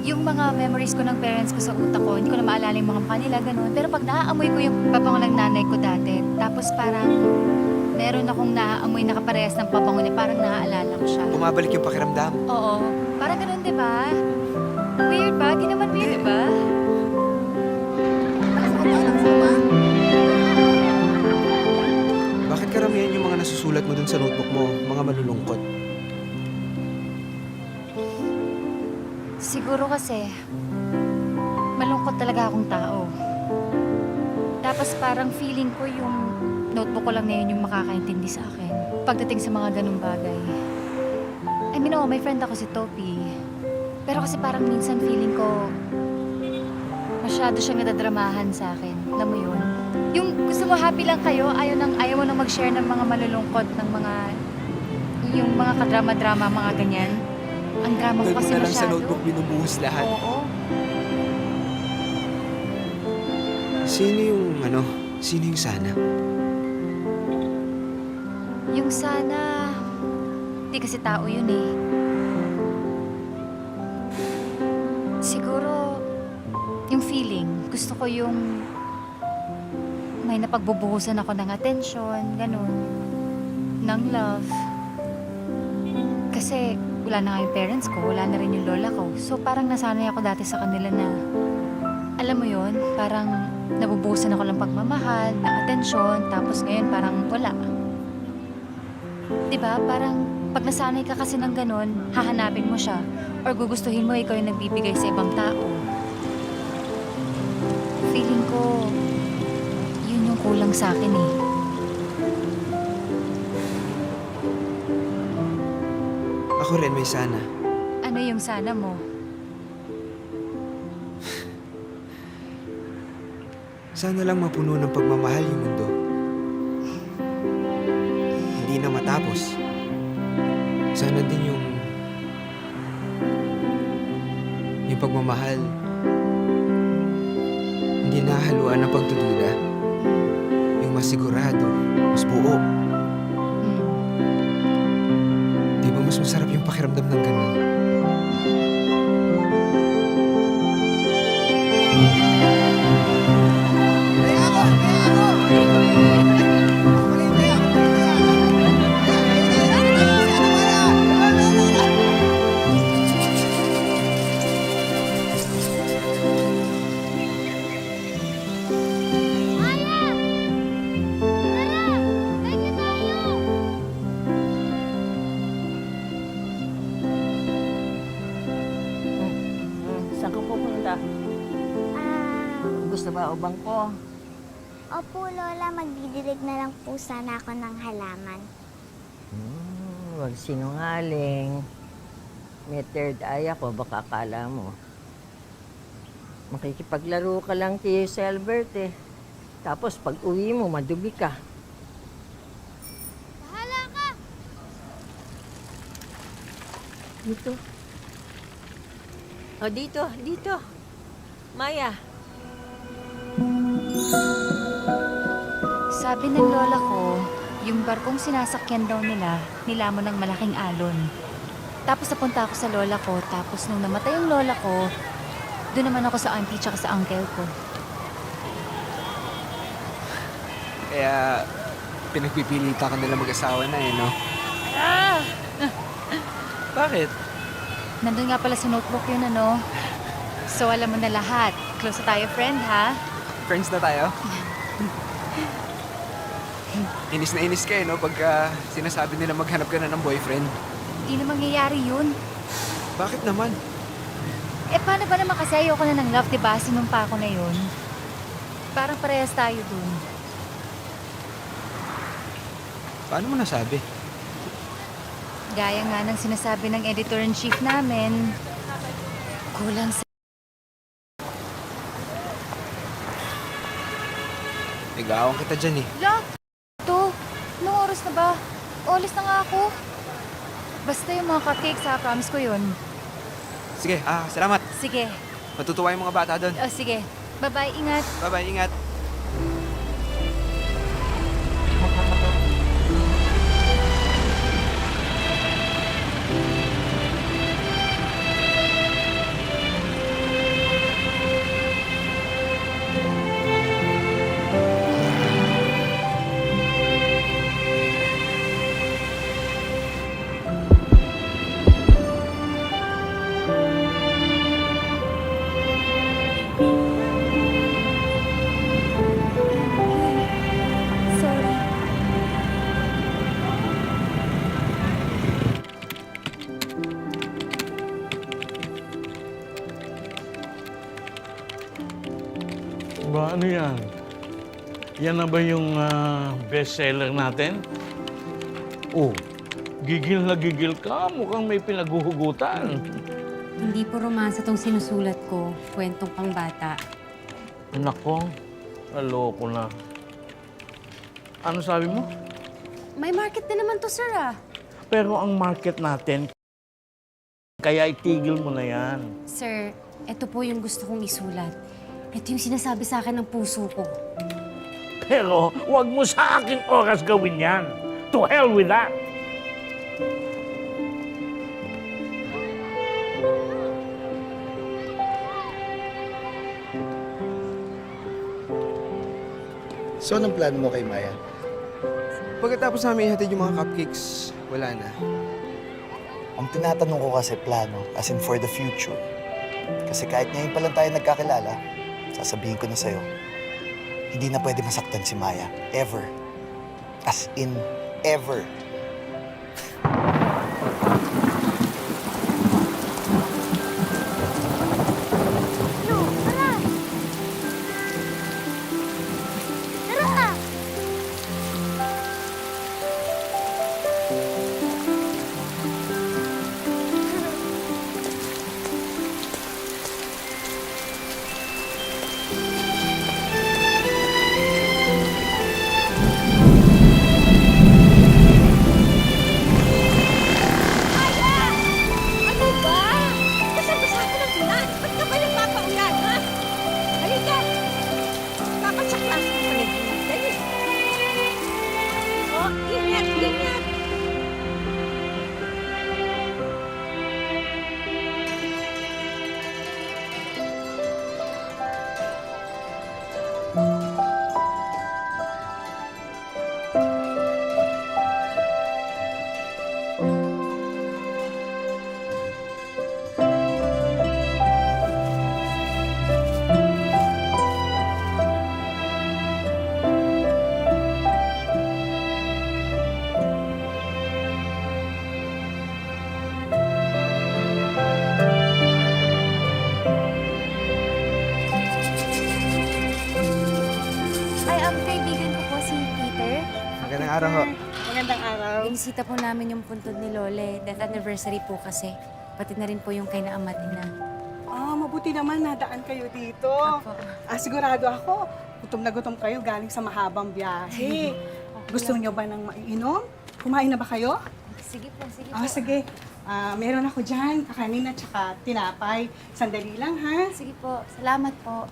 Yung mga memories ko ng parents ko sa utak ko, hindi ko na maalala yung mga mukha nila, ganun. Pero pag naaamoy ko yung pabango ng nanay ko dati, tapos parang meron akong naaamoy na kaparehas ng pabango niya, parang naaalala ko siya. Bumabalik yung pakiramdam. Oo. Parang ganun, di ba? Weird ba? Di naman weird, di ba? Bakit karamihan yung mga nasusulat mo dun sa notebook mo, mga malulungkot? Siguro kasi, malungkot talaga akong tao. Tapos parang feeling ko yung notebook ko lang na yun yung makakaintindi sa akin. Pagdating sa mga ganung bagay. I mean, may friend ako si Topi. Pero kasi parang minsan feeling ko, masyado siyang nadadramahan sa akin. Alam mo yun? Yung gusto mo happy lang kayo, ayaw mo nang mag-share ng mga malulungkot, ng mga, yung mga kadrama-drama, mga ganyan. Ang drama ko kasi Doon na lang masyado. sa notebook binubuhos lahat. Oo. Sino yung sana? Yung sana, di kasi tao yun eh. Siguro, yung feeling, gusto ko yung may napagbubuhusan ako ng atensyon, ganun, ng love. Kasi wala na nga yung parents ko, wala na rin yung lola ko. So parang nasanay ako dati sa kanila na, alam mo yun, parang nabubuhusan ako ng pagmamahal, ng atensyon, tapos ngayon parang wala. Diba? Parang pag nasanay ka kasi ng ganun, hahanapin mo siya or gugustuhin mo ikaw yung nagbibigay sa ibang tao. Feeling ko, yun yung kulang sa akin eh. Ako rin may sana. Ano yung sana mo? Sana lang mapuno ng pagmamahal yung mundo. Hindi na matapos. Sana din yung pagmamahal hindi nahaluan ng pagdududa. Yung mas sigurado, mas buo. Di ba mas masarap yung pakiramdam ng ganun? Saan ka pupunta? Gusto ba o bangko? Opo, Lola, magdidilig na lang po sana ako ng halaman. Huwag sinungaling. May third eye ako, baka akala mo. Makikipaglaro ka lang kay Selbert eh. Tapos pag uwi mo, madubi ka. Bahala ka! Dito. O, dito. Maya. Sabi ng lola ko, yung barkong sinasakyan daw nila, nilamon ng malaking alon. Tapos napunta ako sa lola ko, tapos nung namatay yung lola ko, doon naman ako sa auntie tsaka sa uncle ko. Kaya, pinagpipilita ka nila mag-asawa na eh, no? Ah! Bakit? Nandun nga pala sa notebook yun, ano? So, alam mo na lahat. Close na tayo, friend, ha? Friends na tayo? Inis na inis ka eh, no? Pagka sinasabi nila maghanap ka na ng boyfriend. Hindi na mangyayari yun. Bakit naman? Eh, paano ba naman kasi ayoko na ng love, diba? Sinumpa ko na yun. Parang parehas tayo dun. Paano mo nasabi? Gaya nga ng sinasabi ng editor-in-chief namin, kulang sa... Nag-aawang kita dyan eh. La! Ito, anong oras na ba? Olis na nga ako. Basta yung mga cupcakes, ha? Promise ko yun. Sige, salamat. Sige. Matutuwa yung mga bata doon. O, sige. Bye-bye, ingat. Bye-bye, ingat. Sorry. Ba, ano yan? Yan na ba yung bestseller natin? Oh, gigil na gigil ka. Mukhang may pinaguhugutan. Hindi po romansa tong sinusulat ko. Kwentong pangbata. Nako, aloko na. Ano sabi mo? May market din naman to, sir, ah. Pero ang market natin, kaya itigil mo na yan. Sir, ito po yung gusto kong isulat. Ito yung sinasabi sa akin ng puso ko. Pero huwag mo sa aking oras gawin yan. To hell with that. So, anong plan mo kay Maya? Pagkatapos namin ihatid yung mga cupcakes, wala na. Ang tinatanong ko kasi plano, as in for the future. Kasi kahit ngayon pa lang tayo nagkakilala, sasabihin ko na sa'yo, hindi na pwede masaktan si Maya. Ever. As in, ever. Ano ba? Basa-basa ka ng ulan. Ba't ka ba nagpapaulan, ha? Halika! Dapat sa klase mo pa nag-iintay eh. Oh, ingat, ingat! Ay, kaibigan ko po si Peter. Magandang araw ho. Magandang araw. Binisita po namin yung puntod ni Lole. Death anniversary po kasi. Pati na rin po yung kay na ama na. Mabuti naman nadaan kayo dito. Sigurado ako, gutom na gutom kayo galing sa mahabang biyahe. Gusto niyo ba ng maiinom? Kumain na ba kayo? Sige po, sige po. Sige. Meron ako dyan, kakanin at saka tinapay. Sandali lang, ha? Sige po. Salamat po.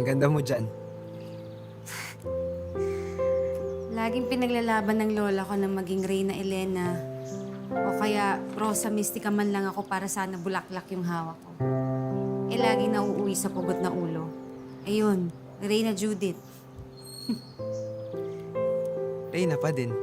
Ang ganda mo dyan. Laging pinaglalaban ng lola ko na maging Reyna Elena. O kaya Rosa Mystica man lang ako para sana bulaklak yung hawak ko. Eh laging nauuwi sa pugot na ulo. Ayun, Reyna Judith. Reyna pa din.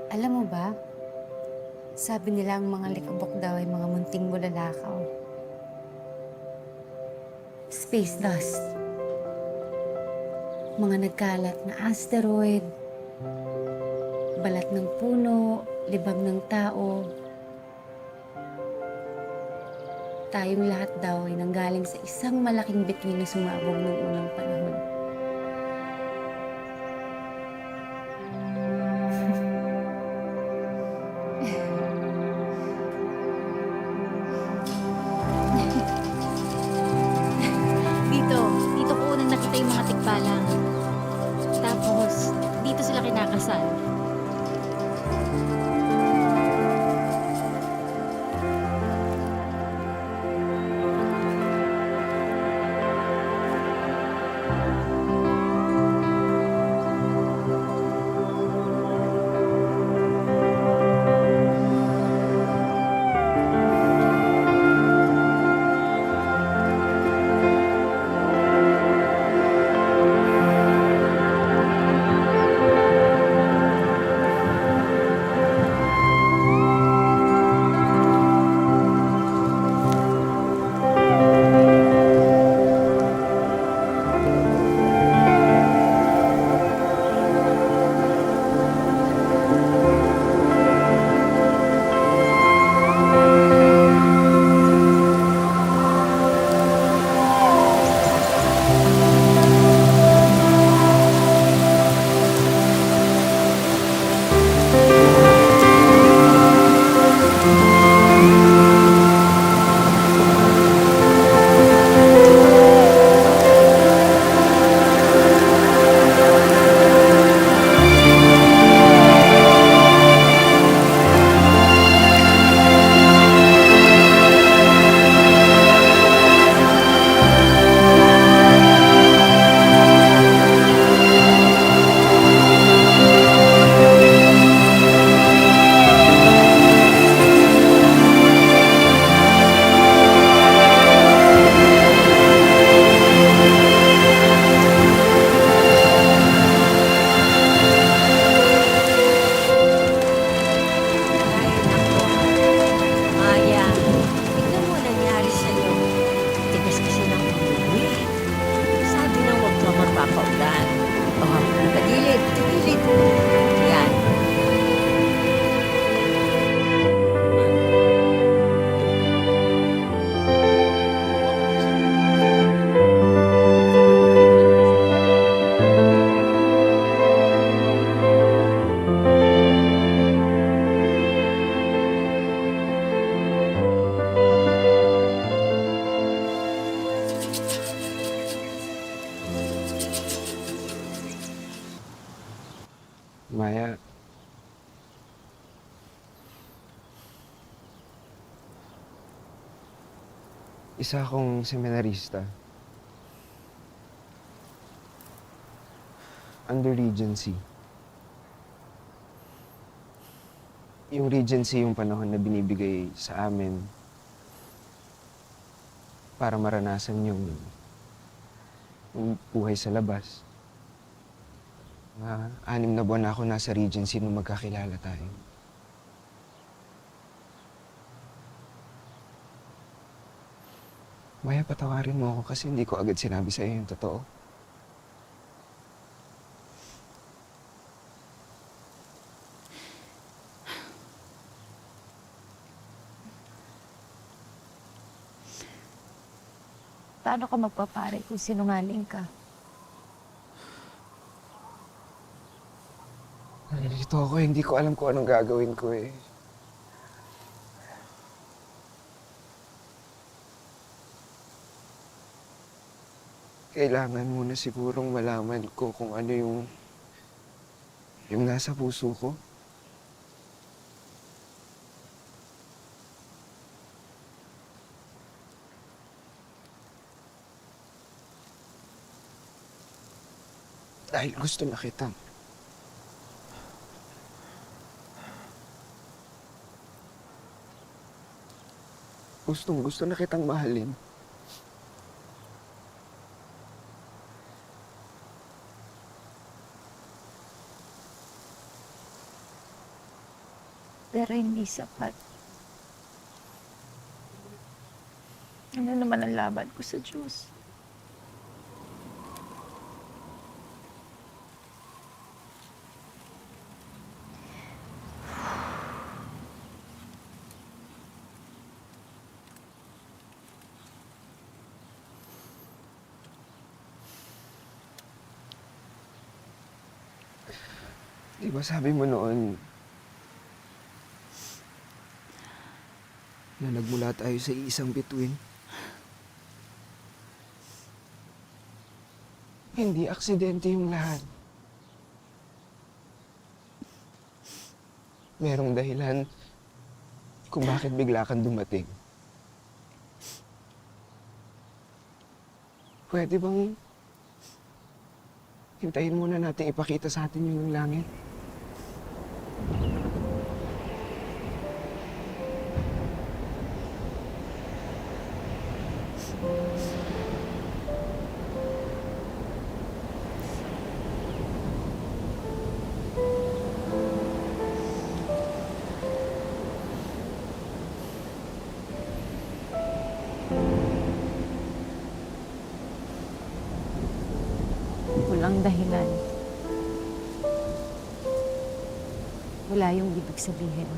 Alam mo ba, sabi nila ang mga likabok daw ay mga munting bulalakaw. Space dust. Mga nagkalat na asteroid, balat ng puno, libag ng tao. Tayong lahat daw ay nanggaling sa isang malaking bituin na sumabog noong unang panahon. Dito ko unang nakita yung mga tikbalang. Tapos, dito sila kinakasal. Maya, tignan mo nangyari sa'yo. Tigas kasi ng ulo eh. Sabi na huwag ka magpapaulan. Oh, tagilid, tagilid. Yan. Maya, isa akong seminarista. Under Regency. Yung Regency yung panahon na binibigay sa amin para maranasan yung buhay sa labas. 6 na buwan na ako nasa Regency nung magkakilala tayo. Maya, patawarin mo ako kasi hindi ko agad sinabi sa'yo yung totoo. Paano ka magpapare kung sinungaling ka? Nalilito ako, hindi ko alam kung anong gagawin ko eh. Kailangan muna sigurong malaman ko kung ano yung Yung nasa puso ko. Dahil gusto na kita. Gusto na kitang mahalin. Pero hindi sapat. Ano naman ang laban ko sa Diyos? Di ba sabi mo noon na nagmula tayo sa isang bituin? Hindi aksidente yung lahat. Merong dahilan kung bakit bigla kang dumating. Pwede bang hintayin muna natin ipakita sa atin yung langit? Walang dahilan. Wala yung ibig sabihin.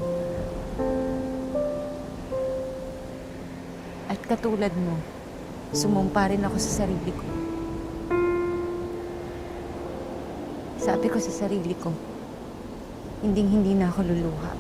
At katulad mo, sumumpa rin ako sa sarili ko. Sabi ko sa sarili ko, hindi na ako luluha.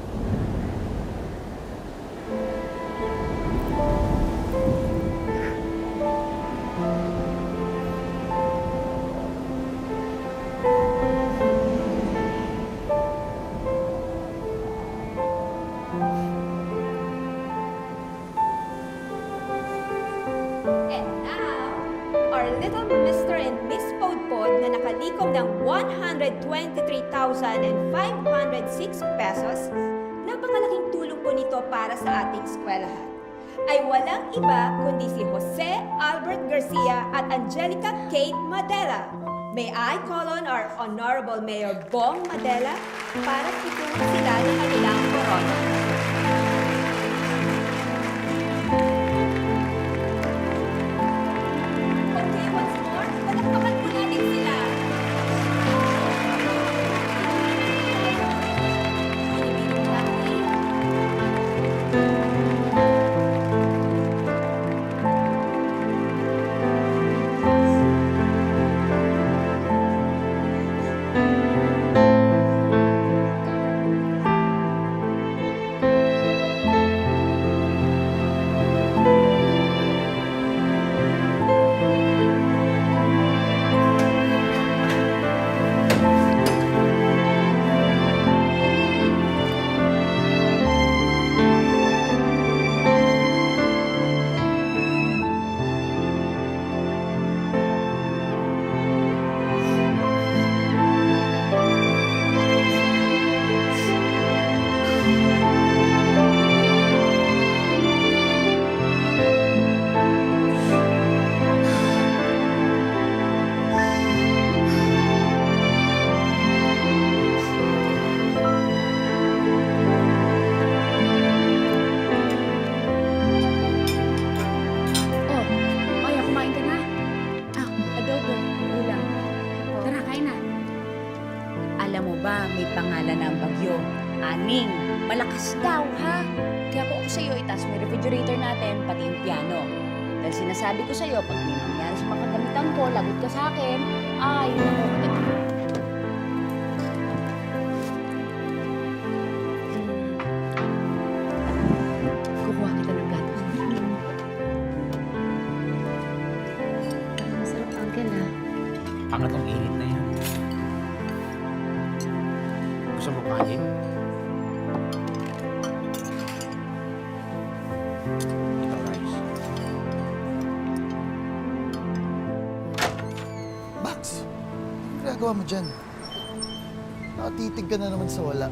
And now, our little Mr. and Miss Podpod na nakalikom ng 123,506 pesos, napakalaking tulong po nito para sa ating eskwelahan, ay walang iba kundi si Jose Albert Garcia at Angelica Kate Madela. May I call on our Honorable Mayor Bong Madela para tutulong sila ng kanilang corona. Okay, once more, palakpakan po natin sila. Pinipiling Lucky. May pangalan na ang bagyo. Aning, malakas daw, ha? Kaya kung ako sa'yo, itaas mo yung refrigerator natin, pati yung piano. Dahil sinasabi ko sa'yo, pag may nangyari sa mga kagamitan ko, lagot ka sa akin, ay, naku, kukuha kita ng plato. Masarap, Uncle, ha? Pangatong init na yan. ginagawa mo dyan? Nakatitig ka na naman sa wala.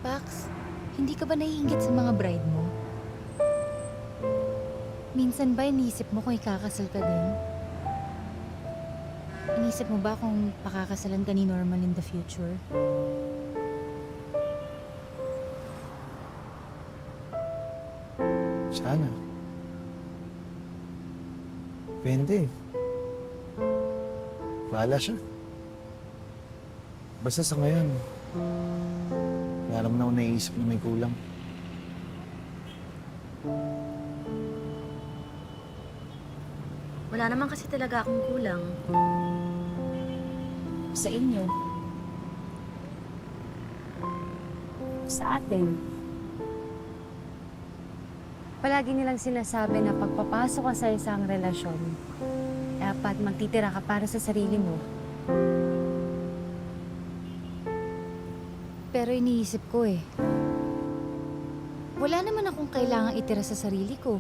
Pax, hindi ka ba naiinggit sa mga bride mo? Minsan ba iniisip mo kung ikakasal ka din? Inisip mo ba kung pakakasalan ka ni Norman in the future? Sana. Depende. Bahala siya. Basta sa ngayon, wala naman ako naiisip na may kulang. Wala naman kasi talaga akong kulang. Sa inyo. Sa atin. Palagi nilang sinasabi na pagpapasok ka sa isang relasyon, dapat magtitira ka para sa sarili mo. Pero iniisip ko wala naman akong kailangang itira sa sarili ko.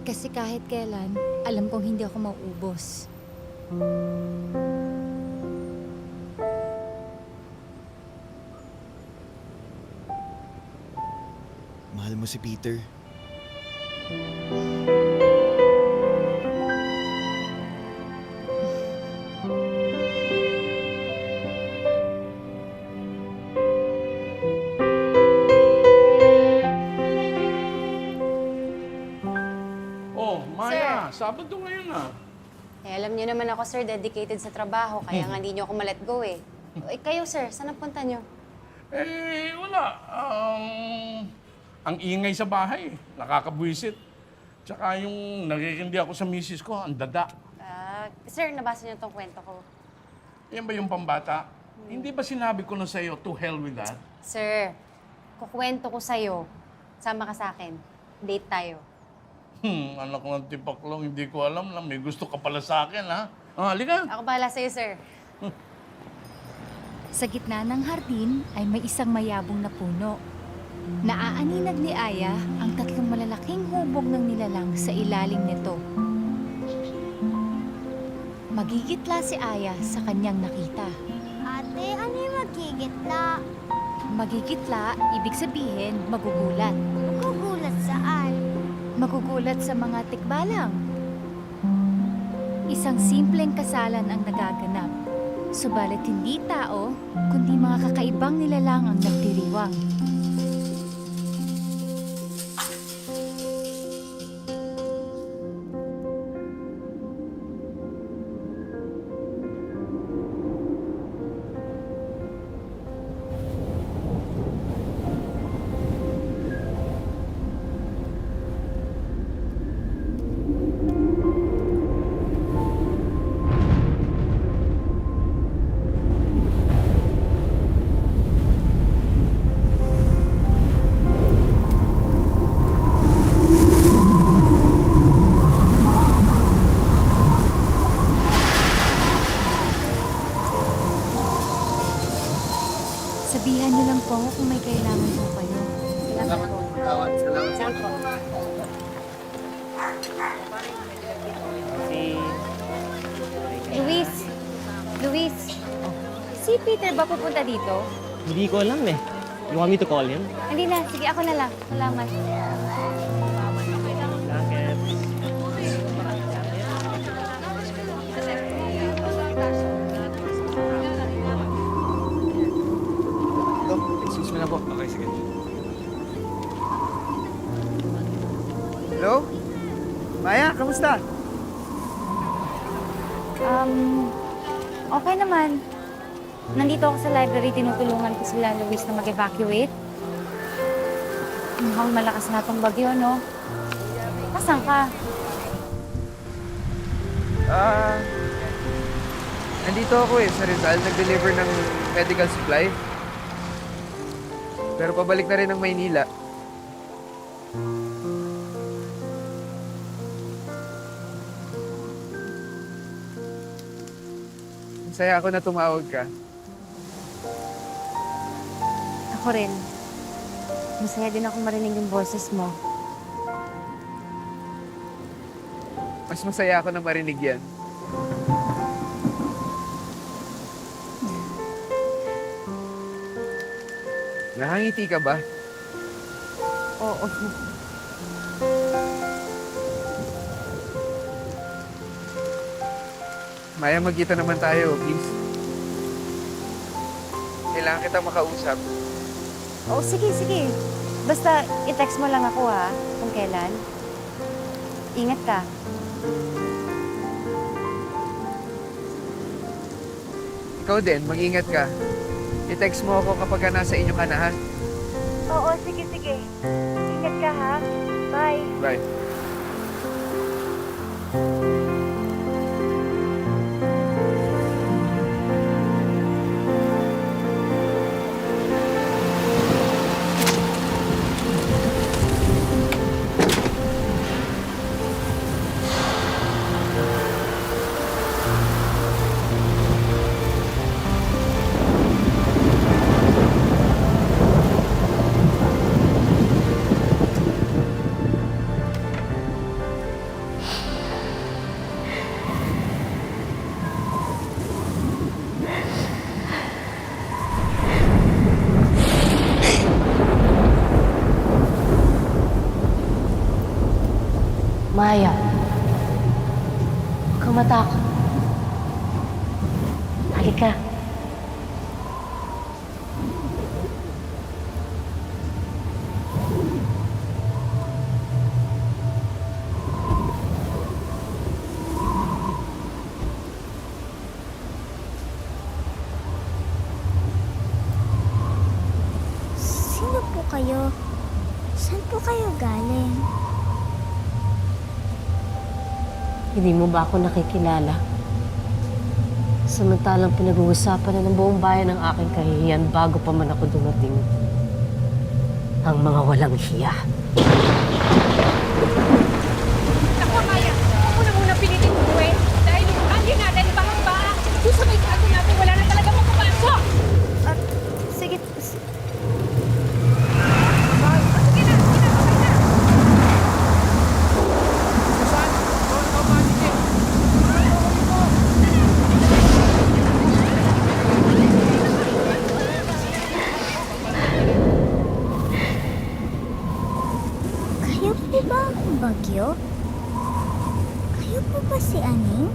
Kasi kahit kailan, alam kong hindi ako mauubos. Mahal mo si Peter. Oh, Maya, Sabado ngayon Alam niyo naman ako, sir, dedicated sa trabaho, kaya nga hindi niyo ako ma-let go eh. Kayo, sir, saan ang punta niyo? Wala. Ang ingay sa bahay, nakakabwisit. Tsaka yung nakikindi ako sa misis ko, ang dada. Sir, nabasa niyo tong kwento ko. Yan ba yung pambata? Hindi ba sinabi ko na sa'yo, to hell with that? Sir, kukwento ko sa'yo. Sama ka sa akin. Date tayo. Anak ng tipaklong, hindi ko alam na may gusto ka pala sa akin, ha? Halika. Ako bahala sa'yo, sir. Sa gitna ng hardin ay may isang mayabong na puno. Naaaninag ni Aya ang tatlong malalaking hubog ng nilalang sa ilalim nito. Magigitla si Aya sa kanyang nakita. Ate, ano yung magigitla? Magigitla, ibig sabihin magugulat. Magugulat saan? Magugulat sa mga tikbalang. Isang simpleng kasalan ang nagaganap. Subalit hindi tao, kundi mga kakaibang nilalang ang nagdiriwang. Sabihan niyo lang po kung may kailangan po kayo. Salamat po. Salamat po. Luis! Luis! Si Peter ba pupunta dito? Hindi ko alam eh. You want me to call him? Hindi na. Sige, ako na lang. Salamat. Excuse me na po. Okay, sige. Hello? Maya, kamusta? Okay naman. Nandito ako sa library, tinutulungan ko sila Luis na mag-evacuate. Mukhang malakas na itong bagyo, no? Nasaan ka? Nandito ako sa Rizal, nag-deliver ng medical supply. Pero pabalik na rin ng Maynila. Masaya ako na tumawag ka. Ako rin. Masaya din ako marinig yung boses mo. Mas masaya ako na marinig yan. Nakangiti ka ba? Oo. Maya, magkita naman tayo, please. Kailangan kitang makausap. Oh, sige, sige. Basta i-text mo lang ako ha, kung kailan. Ingat ka. Ikaw din, mag-ingat ka. I-text mo ako kapag nasa inyo ka na, ha? Oo, sige, sige. Ingat ka ha. Bye. Bye. Maya, huwag kang matakot. Halika. Sino po kayo? Saan po kayo galing? Hindi mo ba ako nakikilala? Samantalang pinag-uusapan na ng buong bayan ang aking kahihiyan bago pa man ako dumating. Ang mga walang hiya. Naku, Maya! Ako na muna pilitin mo, dahil yung hangin natin, bahang-ba. Doon sa may kago natin, wala na talaga makapasok! Sige. Kayo po ba ang bagyo? Kayo po ba si Aning?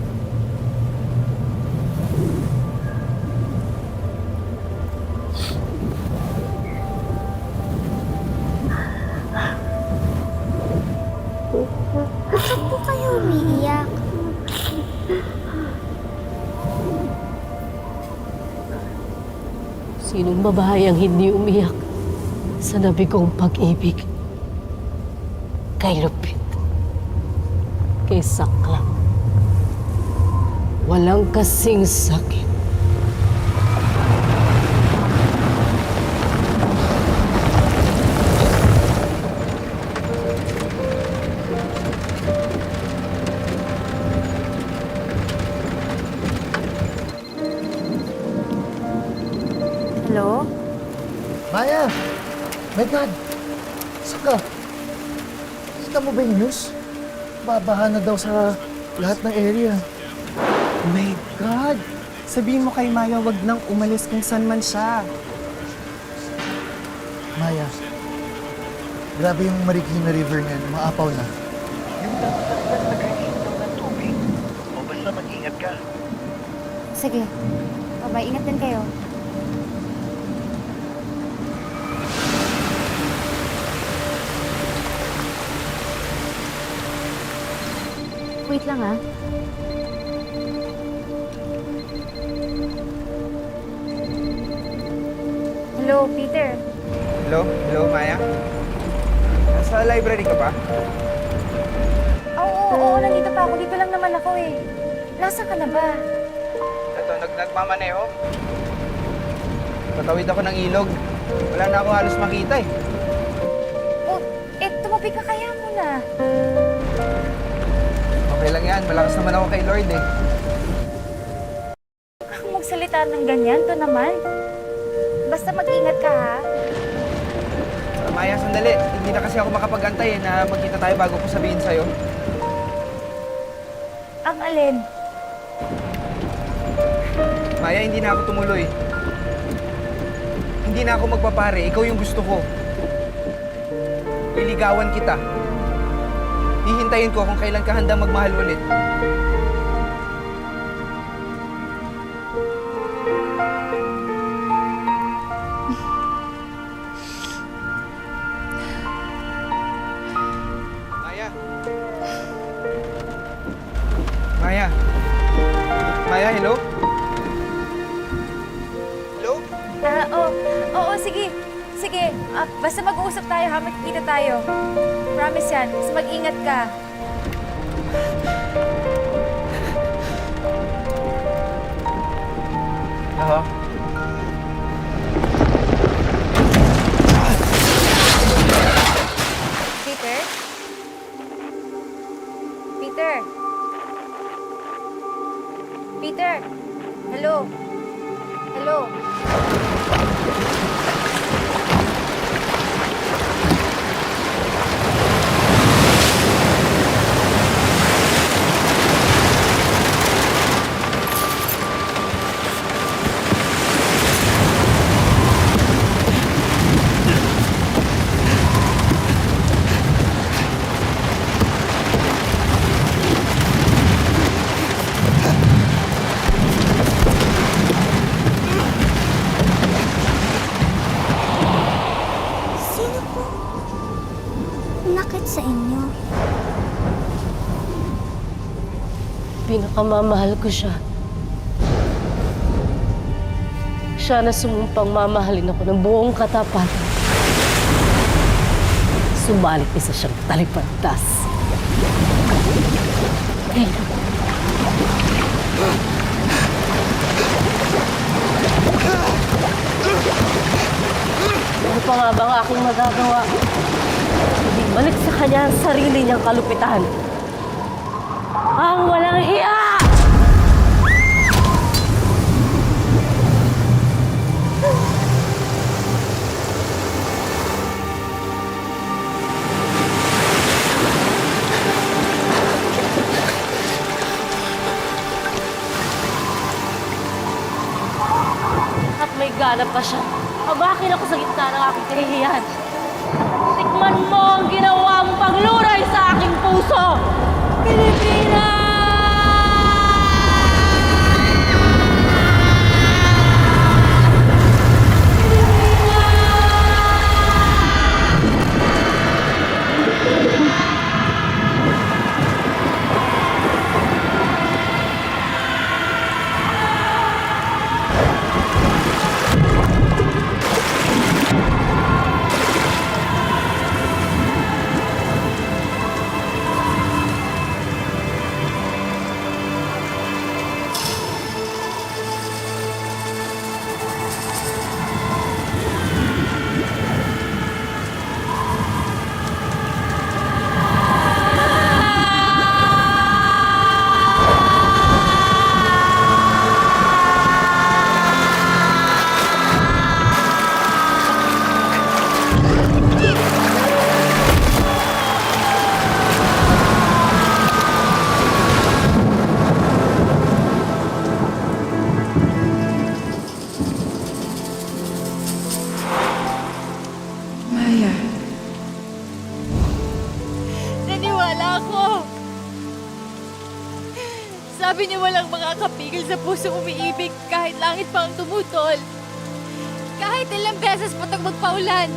Bakit po kayo umiiyak? Sinong babae ang hindi umiyak sa nabi kong pag-ibig? Kay Lupit. Kay Sakla. Walang kasing sakit. Hello? Maya! My God! Saan ka? Kita mo ba yung news? Babaha na daw sa lahat ng area. Oh my God! Sabihin mo kay Maya, wag nang umalis kung saan man siya. Maya, grabe yung Marikina River ngayon. Maapaw na. Yung dapat nag-release daw ng tubig. O basta mag-ingat ka. Sige. Bye-bye. Ingat din kayo. Wait lang ah. Hello, Peter. Hello? Hello, Maya? Nasa library ka pa? Oo, nandito pa ako. Dito lang naman ako eh. Nasaan ka na ba? Ito, nagmamaneho. Tatawid ako ng ilog. Wala na ako halos makita eh. Oh, tumabi ka kaya muna. Okay lang yan. Malakas naman ako kay Lord eh. Kung magsalita ng ganyan, to naman. Basta mag-ingat ka ha. Maya, sandali. Hindi na kasi ako makapag-antay na magkita tayo bago ko sabihin sa'yo. Ang alin? Maya, hindi na ako tumuloy. Hindi na ako magpapare. Ikaw yung gusto ko. Liligawan kita. Hihintayin ko kung kailan ka handa magmahal ulit. Maya. Maya. Maya, hello? Hello? Oo, sige. Sige, basta mag-uusap tayo ha, magkikita tayo. Promise yan, basta mag-ingat ka. Aha. Peter? Peter? Peter? Hello? Hello? Sino po nakit sa inyo? Pinakamamahal ko siya. Siya na sumumpang mamahalin ako ng buong katapatan. Subalit isa siyang talipantas. Ano pa nga ba ang aking magagawa? Hindi balik sa kanya ang sarili niyang kalupitan. Ang walang hiya! At may gana pa siya. Habakin ako sa gitna ng aking kahihiyan. Tikman mo ang ginawa mong pagluray sa aking puso! Pilipinas! Maya. Naniwala ako. Sabi niya walang makakapigil sa puso umiibig kahit langit pa ang tumutol. Kahit ilang beses pa itong magpaulan.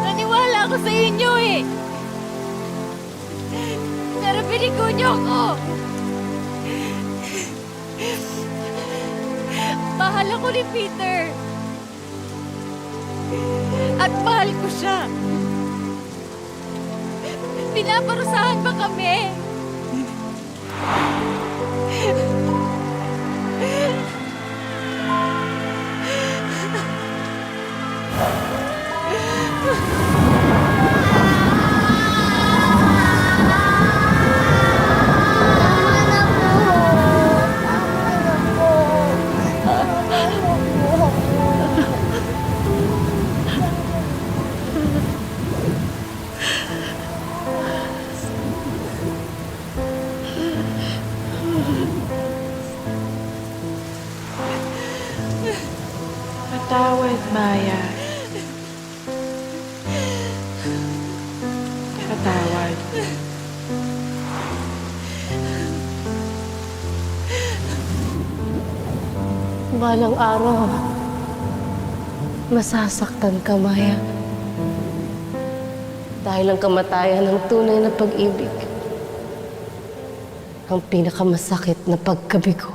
Naniwala ako sa inyo eh. Pero binigo niyo ako. Mahal ako ni Peter. At mahal ko siya. Pinaparusahan ba kami? Balang araw, masasaktan ka, Maya. Dahil ang kamatayan ng tunay na pag-ibig, ang pinakamasakit na pagkabigo.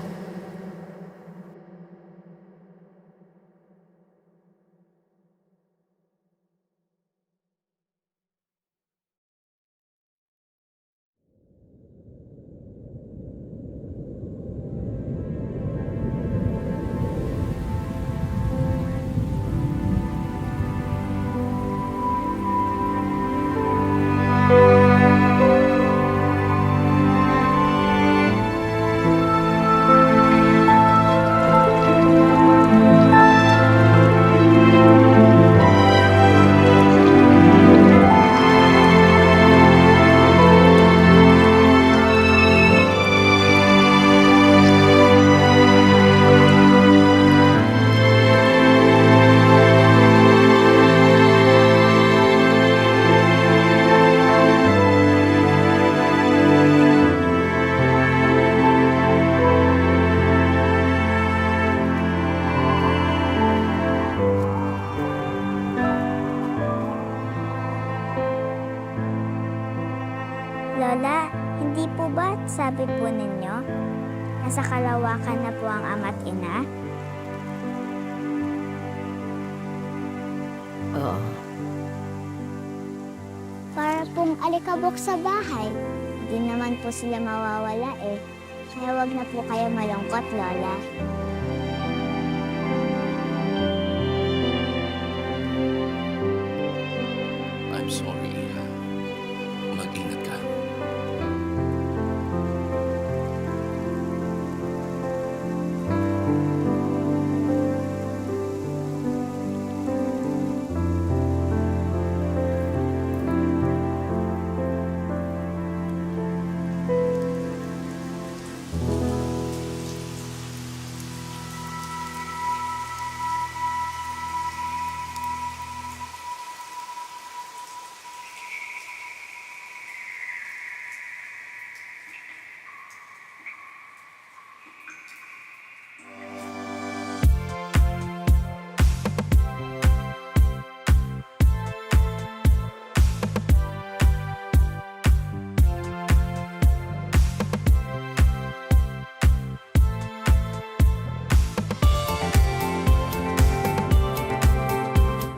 Lola, hindi po ba sabi po ninyo, nasa kalawakan na po ang ama't ina? Oo. Para pong alikabok sa bahay. Hindi naman po sila mawawala eh. Kaya wag na po kayo malungkot, Lola. I'm sorry.